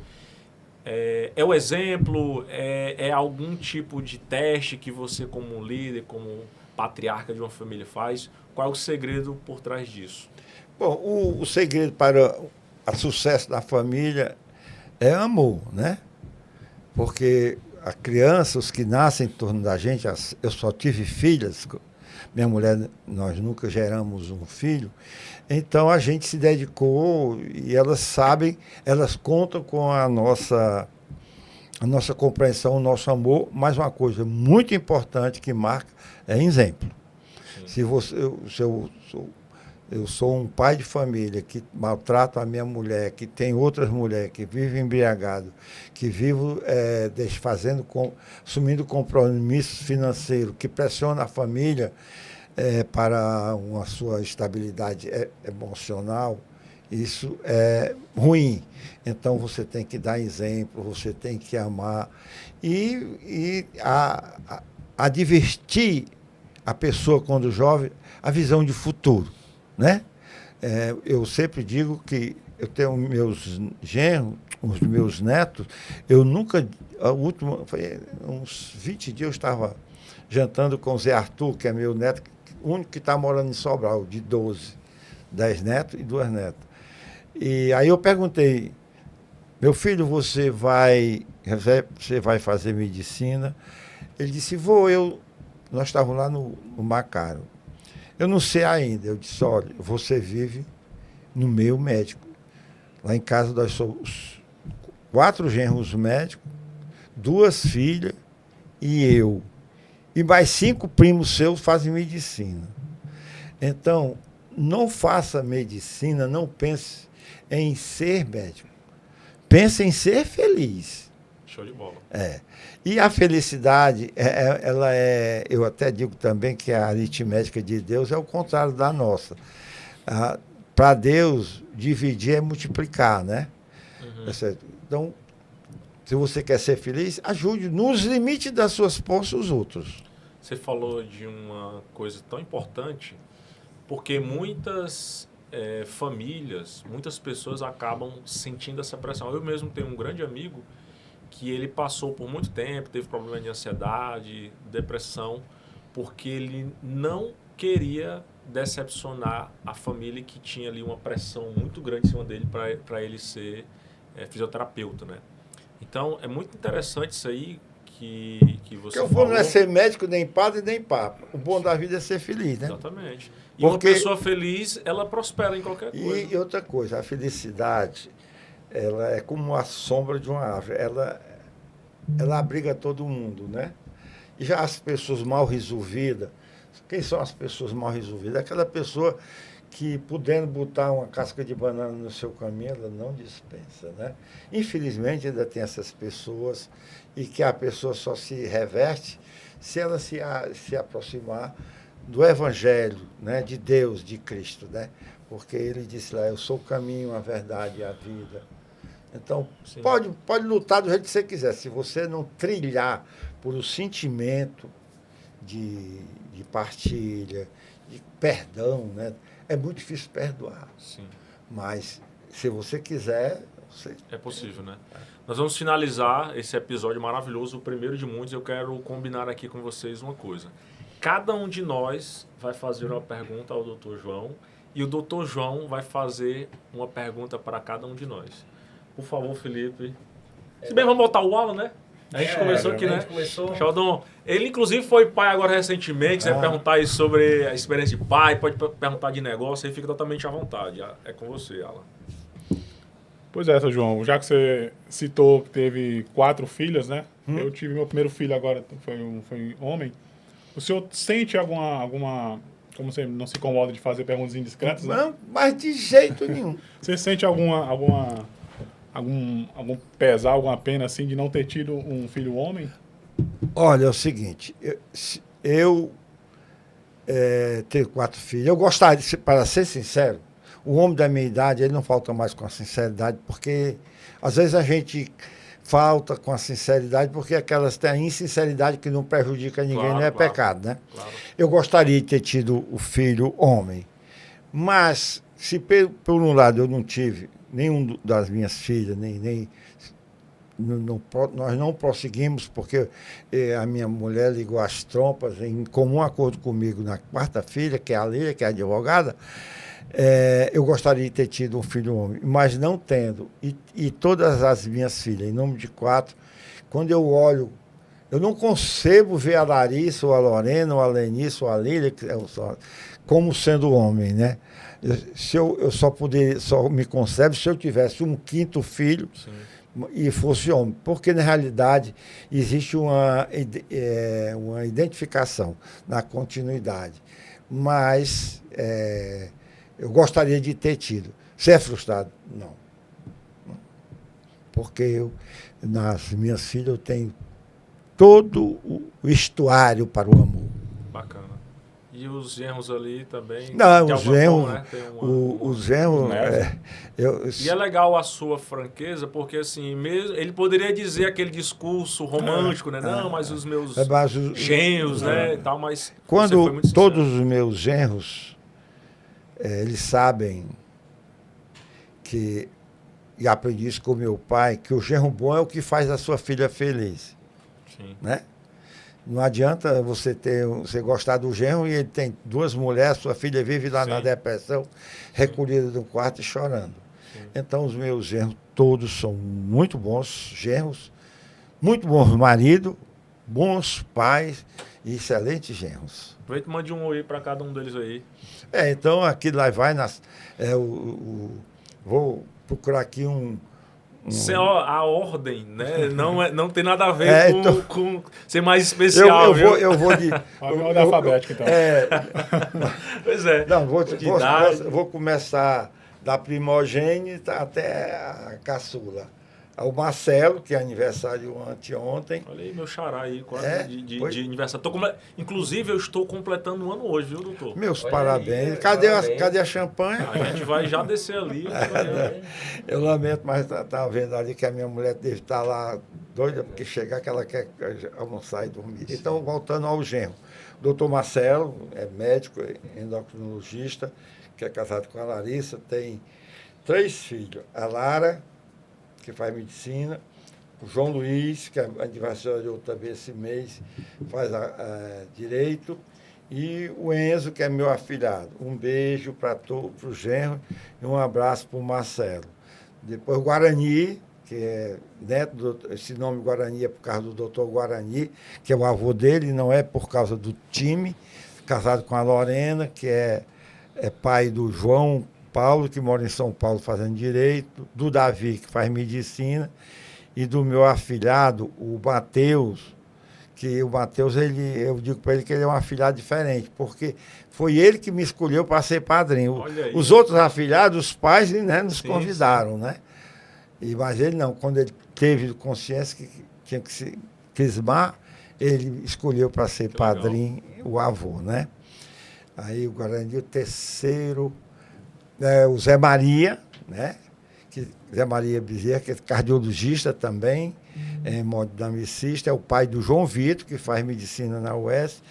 É o exemplo? É algum tipo de teste que você, como líder, como patriarca de uma família, faz? Qual é o segredo por trás disso? Bom, o segredo para o sucesso da família é amor, né? Porque a criança, os que nascem em torno da gente, eu só tive filhas, minha mulher, nós nunca geramos um filho, então a gente se dedicou e elas sabem, elas contam com a nossa compreensão, o nosso amor, mas uma coisa muito importante que marca é exemplo. Se eu sou um pai de família que maltrato a minha mulher, que tem outras mulheres, que vive embriagado, que vivo assumindo compromissos financeiros, que pressiona a família para uma sua estabilidade emocional, isso é ruim. Então você tem que dar exemplo, você tem que amar e advertir a pessoa quando jovem a visão de futuro, né? Eu sempre digo que eu tenho meus genros, os meus netos, eu nunca, foi uns 20 dias eu estava jantando com o Zé Arthur, que é meu neto, o único que está morando em Sobral, de 12, 10 netos e 2 netas. E aí eu perguntei, meu filho, você vai fazer medicina? Ele disse, nós estávamos lá no Macaro. Eu não sei ainda. Eu disse, olha, você vive no meio médico. Lá em casa nós somos 4 genros médicos, 2 filhas e eu. E mais 5 primos seus fazem medicina. Então, não faça medicina, não pense em ser médico. Pense em ser feliz. Show de bola. E a felicidade, ela eu até digo também que a aritmética de Deus é o contrário da nossa. Para Deus, dividir é multiplicar, né? Uhum. Então, se você quer ser feliz, ajude nos limites das suas forças os outros. Você falou de uma coisa tão importante, porque muitas famílias, muitas pessoas acabam sentindo essa pressão. Eu mesmo tenho um grande amigo que ele passou por muito tempo, teve problema de ansiedade, depressão, porque ele não queria decepcionar a família que tinha ali uma pressão muito grande em cima dele para ele ser fisioterapeuta, né? Então, é muito interessante isso aí que você falou. Porque o bom não é ser médico, nem padre, nem papa. O bom da vida é ser feliz, né? Exatamente. E uma pessoa feliz, ela prospera em qualquer coisa. E outra coisa, a felicidade, ela é como a sombra de uma árvore. Ela abriga todo mundo, né? E já as pessoas mal resolvidas, quem são as pessoas mal resolvidas? Aquela pessoa que, podendo botar uma casca de banana no seu caminho, ela não dispensa, né? Infelizmente, ainda tem essas pessoas e que a pessoa só se reverte se ela se aproximar do Evangelho, né? De Deus, de Cristo, né? Porque ele disse lá, eu sou o caminho, a verdade e a vida. Então, pode lutar do jeito que você quiser. Se você não trilhar por o sentimento de partilha, de perdão, né? É muito difícil perdoar. Sim. Mas, se você quiser... É possível, né? Nós vamos finalizar esse episódio maravilhoso, o primeiro de muitos. Eu quero combinar aqui com vocês uma coisa. Cada um de nós vai fazer uma pergunta ao Dr. João e o Dr. João vai fazer uma pergunta para cada um de nós. Por favor, Felipe. Se bem, vamos botar o Alan, né? A gente começou aqui, né? Sheldon, ele inclusive foi pai agora recentemente. Se você perguntar aí sobre a experiência de pai, pode perguntar de negócio, aí fica totalmente à vontade. É com você, Alan. Pois é, seu João, já que você citou que teve 4 filhas, né? Eu tive meu primeiro filho agora, foi homem. O senhor sente alguma como você não se incomoda de fazer perguntas indiscretas, né? Não, mas de jeito nenhum. Você sente algum pesar, alguma pena assim de não ter tido um filho homem? Olha, é o seguinte, eu tenho 4 filhos. Eu gostaria, para ser sincero, o homem da minha idade, ele não falta mais com a sinceridade, porque às vezes a gente falta com a sinceridade, porque aquelas têm a insinceridade que não prejudica ninguém, não é pecado, né? Claro. Eu gostaria de ter tido o filho homem, mas se por um lado eu não tive nenhum das minhas filhas, nem nós não prosseguimos, porque a minha mulher ligou as trompas em comum acordo comigo na quarta filha, que é a Lília, que é advogada. Eu gostaria de ter tido um filho homem, mas não tendo. E todas as minhas filhas, em nome de 4, quando eu olho, eu não concebo ver a Larissa, ou a Lorena, ou a Lenice, ou a Lília, como sendo homem, né? Eu só me concebo se eu tivesse um 5º filho. Sim. E fosse homem, porque na realidade existe uma identificação na continuidade, mas eu gostaria de ter tido. Ser é frustrado? Não. Porque nas minhas filhas eu tenho todo o estuário para o amor. Bacana. E os genros ali também? Não, os genros, forma, né? os genros... E é legal a sua franqueza, porque assim, mesmo, ele poderia dizer aquele discurso romântico, né? Não, mas os meus genros, né? E tal, mas quando foi muito todos os meus genros, eles sabem que, e aprendi isso com meu pai, que o genro bom é o que faz a sua filha feliz. Sim. Né? Não adianta você gostar do genro e ele tem 2 mulheres, sua filha vive lá na depressão, recolhida no quarto e chorando. Sim. Então, os meus genros todos são muito bons genros, muito bons maridos, bons pais e excelentes genros. Aproveita e mande um oi para cada um deles aí. Então, aqui lá vai, vou procurar aqui a ordem, né? Não tem nada a ver com ser mais especial. Eu vou de... A ordem alfabética, então. Pois é. Não, vou começar da primogênita até a caçula. O Marcelo, que é aniversário anteontem. Olha aí, meu xará aí, quase de aniversário. Inclusive, eu estou completando um ano hoje, viu, doutor? Meus parabéns. Aí, cadê a champanhe? A gente vai já descer ali. Eu lamento, mas tá vendo ali que a minha mulher deve estar lá doida, porque chegar que ela quer almoçar e dormir. Então, voltando ao genro. O doutor Marcelo é médico, endocrinologista, que é casado com a Larissa, tem 3 filhos. A Lara, que faz medicina, o João Luiz, que é aniversário também esse mês, faz direito, e o Enzo, que é meu afilhado. Um beijo para o genro e um abraço para o Marcelo. Depois o Guarani, que é neto, esse nome Guarani é por causa do doutor Guarani, que é o avô dele, não é por causa do time, casado com a Lorena, que é pai do João Paulo, que mora em São Paulo fazendo direito, do Davi, que faz medicina, e do meu afilhado, o Matheus, que o Matheus, eu digo para ele que ele é um afilhado diferente, porque foi ele que me escolheu para ser padrinho. Os outros afilhados, os pais, né, nos convidaram, né? Mas ele não, quando ele teve consciência que tinha que se crismar, ele escolheu para ser padrinho o avô, né? Aí o Guarani, o terceiro... o Zé Maria, né? Zé Maria Bezerra, que é cardiologista também, hemodinamicista, é o pai do João Vitor, que faz medicina na UES,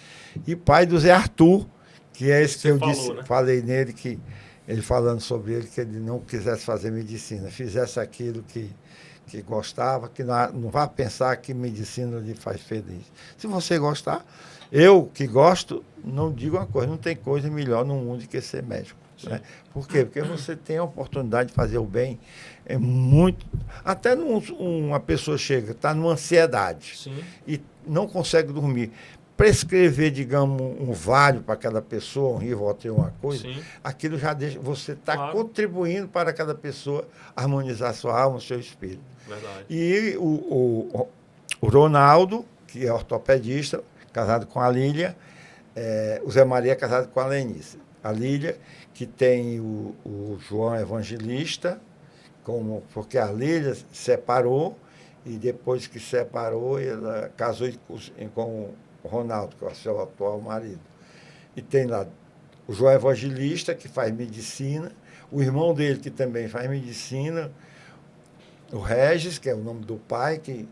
e pai do Zé Arthur, que é esse que eu disse, né? Falei nele, que ele falando sobre ele, que ele não quisesse fazer medicina, fizesse aquilo que gostava, que não vá pensar que medicina lhe faz feliz. Se você gostar, eu que gosto, não digo uma coisa, não tem coisa melhor no mundo que ser médico. Né? Por quê? Porque você tem a oportunidade de fazer o bem. É muito. Até uma pessoa chega, está numa ansiedade. Sim. E não consegue dormir. Prescrever, digamos, um Vale para aquela pessoa, um Rivotril, uma coisa, sim, aquilo já deixa. Você está contribuindo para aquela pessoa harmonizar sua alma, seu espírito. Verdade. E o Ronaldo, que é ortopedista, casado com a Lília, o Zé Maria é casado com a Lenice. A Lília, que tem o João Evangelista, porque a Lília se separou, e depois que separou, ela casou com o Ronaldo, que é o seu atual marido. E tem lá o João Evangelista, que faz medicina, o irmão dele, que também faz medicina, o Regis, que é o nome do pai, que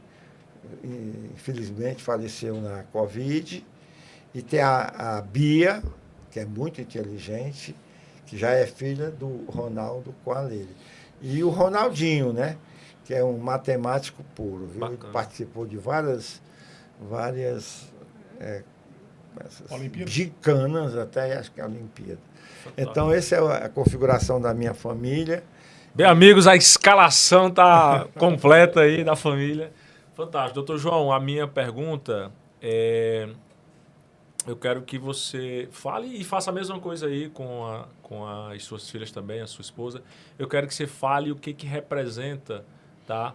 infelizmente faleceu na Covid, e tem a Bia, que é muito inteligente, que já é filha do Ronaldo com a Lília. E o Ronaldinho, né? que é um matemático puro. Viu? Ele Bacana. participou de várias essas Olimpíadas? gicanas, até acho que é a Olimpíada. Fantástico. Então, essa é a configuração da minha família. Bem, amigos, a escalação tá completa aí da família. Fantástico. Doutor João, a minha pergunta é... Eu quero que você fale e faça a mesma coisa aí com as suas filhas também, a sua esposa. Eu quero que você fale o que representa, tá?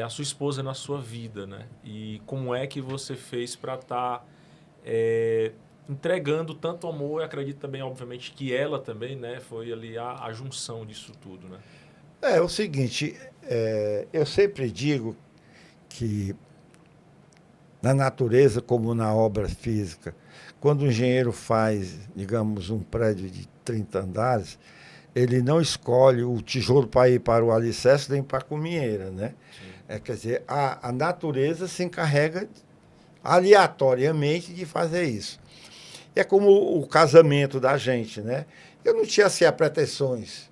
A sua esposa na sua vida, né? E como é que você fez para estar entregando tanto amor. Eu acredito também, obviamente, que ela também, né? Foi ali a junção disso tudo, né? É o seguinte, eu sempre digo que na natureza como na obra física, quando o engenheiro faz, digamos, um prédio de 30 andares, ele não escolhe o tijolo para ir para o alicerce nem para a cuminheira, né? Quer dizer, a natureza se encarrega aleatoriamente de fazer isso. É como o casamento da gente, né? Eu não tinha assim, pretensões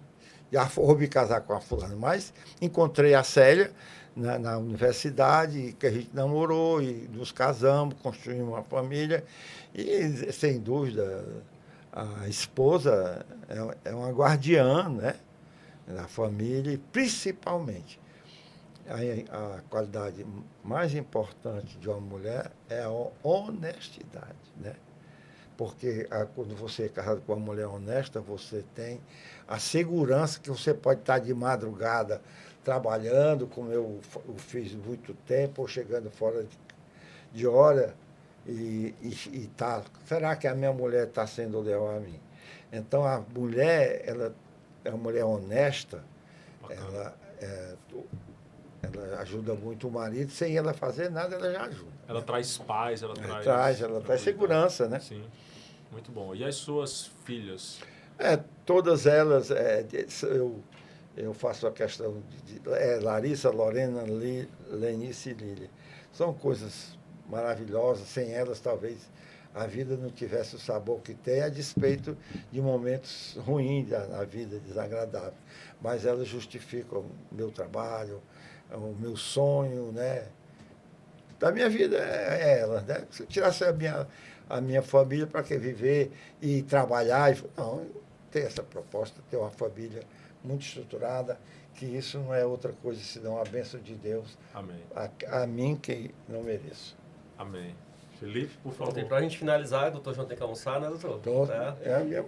de vou me casar com a fulana, mas encontrei a Célia na universidade, que a gente namorou e nos casamos, construímos uma família e, sem dúvida, a esposa é uma guardiã, né, da família e, principalmente, a qualidade mais importante de uma mulher é a honestidade, né? Porque quando você é casado com uma mulher honesta, você tem a segurança que você pode estar de madrugada trabalhando, como eu fiz muito tempo, ou chegando fora de hora, e tá, será que a minha mulher está sendo leal a mim? Então, a mulher, ela é uma mulher honesta, ela ajuda muito o marido, sem ela fazer nada, ela já ajuda. Ela traz paz, ela traz segurança, né? Sim, muito bom. E as suas filhas? Todas elas, eu faço a questão de Larissa, Lorena, Lenice e Lília. São coisas maravilhosas, sem elas talvez a vida não tivesse o sabor que tem, a despeito de momentos ruins da vida, desagradáveis. Mas elas justificam o meu trabalho, o meu sonho, né? Da minha vida é ela, né? Se eu tirasse a minha família, para que viver e trabalhar? Não, eu tenho essa proposta, ter uma família muito estruturada, que isso não é outra coisa senão a bênção de Deus. Amém. A mim que não mereço. Amém. Felipe, por favor. Para a gente finalizar, o doutor João tem que almoçar, né, doutor? Então, Tá? minha...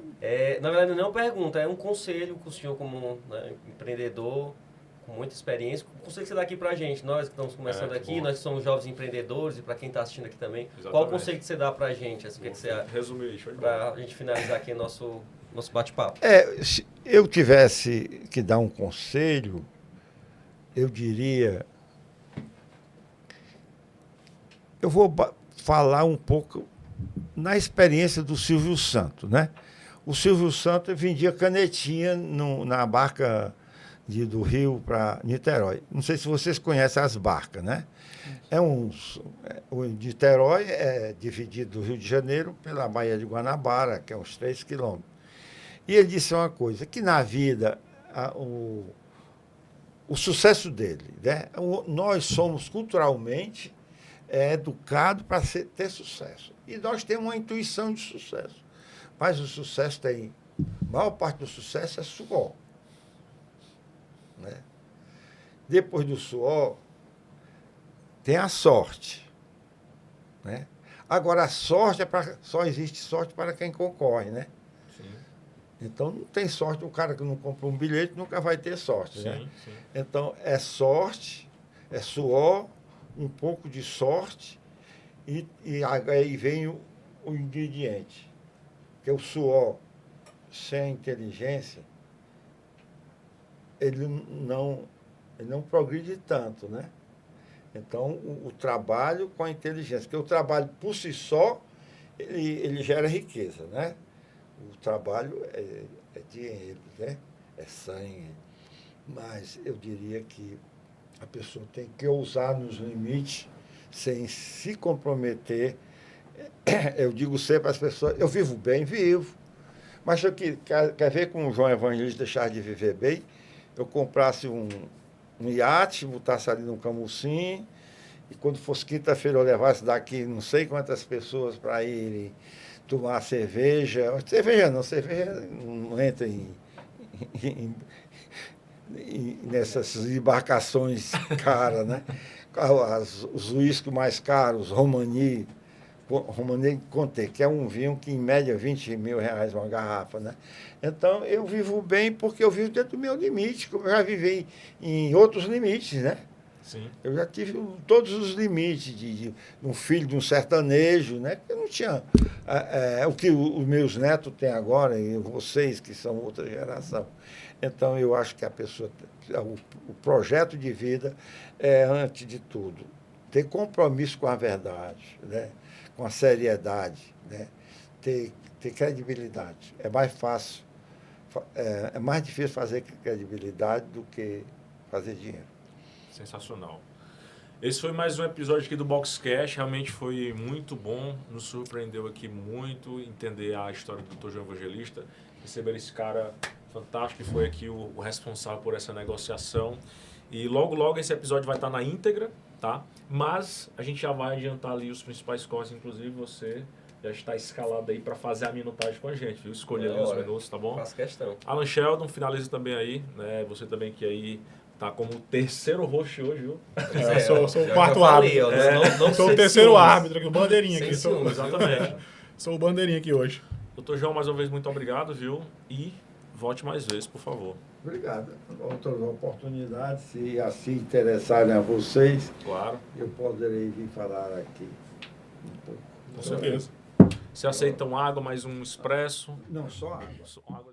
Na verdade, não é uma pergunta, é um conselho que o senhor, como empreendedor, com muita experiência, o conselho que você dá aqui para a gente, nós que estamos começando aqui, nós que somos jovens empreendedores, e para quem está assistindo aqui também, Exatamente. Qual o conselho que você dá para a gente? Assim, Resumir isso. Para a gente finalizar aqui nosso bate-papo. Se eu tivesse que dar um conselho, eu diria... Eu vou falar um pouco na experiência do Silvio Santos, né? O Silvio Santos vendia canetinha na barca do Rio para Niterói. Não sei se vocês conhecem as barcas, né? O Niterói é dividido do Rio de Janeiro pela Baía de Guanabara, que é uns 3 quilômetros. E ele disse uma coisa, que na vida o sucesso dele, né? Nós somos culturalmente educados para ter sucesso. E nós temos uma intuição de sucesso. Mas o sucesso tem... A maior parte do sucesso é suor. Né? Depois do suor, tem a sorte. Né? Agora, a sorte só existe sorte para quem concorre, né? Sim. Então, não tem sorte. O cara que não compra um bilhete nunca vai ter sorte. Sim, né? sim. Então, é sorte, é suor, um pouco de sorte, e aí vem o ingrediente. Que o suor, sem inteligência, ele não progride tanto, né? Então, o trabalho com a inteligência, porque o trabalho por si só, ele gera riqueza, né? O trabalho é dinheiro, né? É sangue. Mas eu diria que a pessoa tem que ousar nos limites, sem se comprometer. Eu digo sempre às pessoas, eu vivo bem, vivo. Mas se eu quer ver como o João Evangelista deixar de viver bem, eu comprasse um um iate, botasse ali no Camusim, e quando fosse quinta-feira eu levasse daqui não sei quantas pessoas para irem tomar cerveja. Cerveja não entra em- nessas embarcações caras, né? Os uísques mais caros, Romani Conté, que é um vinho que em média 20 mil reais uma garrafa, né? Então eu vivo bem porque eu vivo dentro do meu limite, como eu já vivi em outros limites, né? Sim. Eu já tive todos os limites de um filho de um sertanejo, né? Eu não tinha o que os meus netos têm agora e vocês que são outra geração. Então eu acho que a pessoa, o projeto de vida é antes de tudo ter compromisso com a verdade, né? Com a seriedade, né? Ter credibilidade. É mais fácil, é mais difícil fazer credibilidade do que fazer dinheiro. Sensacional. Esse foi mais um episódio aqui do Boxcast. Realmente foi muito bom. Nos surpreendeu aqui muito entender a história do Dr. João Evangelista. Receber esse cara fantástico que foi aqui o responsável por essa negociação. E logo, logo esse episódio vai estar na íntegra, tá? Mas a gente já vai adiantar ali os principais cortes. Inclusive você já está escalado aí para fazer a minutagem com a gente, viu? Escolher ali os minutos, tá bom? Faço questão. Alan Sheldon, finaliza também aí, né? Você também que aí tá como terceiro host hoje, viu? Eu sou o quarto árbitro. Sou o terceiro árbitro aqui, o bandeirinha aqui. Exatamente. Sou o bandeirinha aqui hoje. Doutor João, mais uma vez, muito obrigado, viu? E volte mais vezes, por favor. Obrigado. Outras oportunidades, se assim interessarem a vocês, Claro. eu poderei vir falar aqui um pouco. Com certeza. Você aceita água, mais um expresso? Não, só água. Água.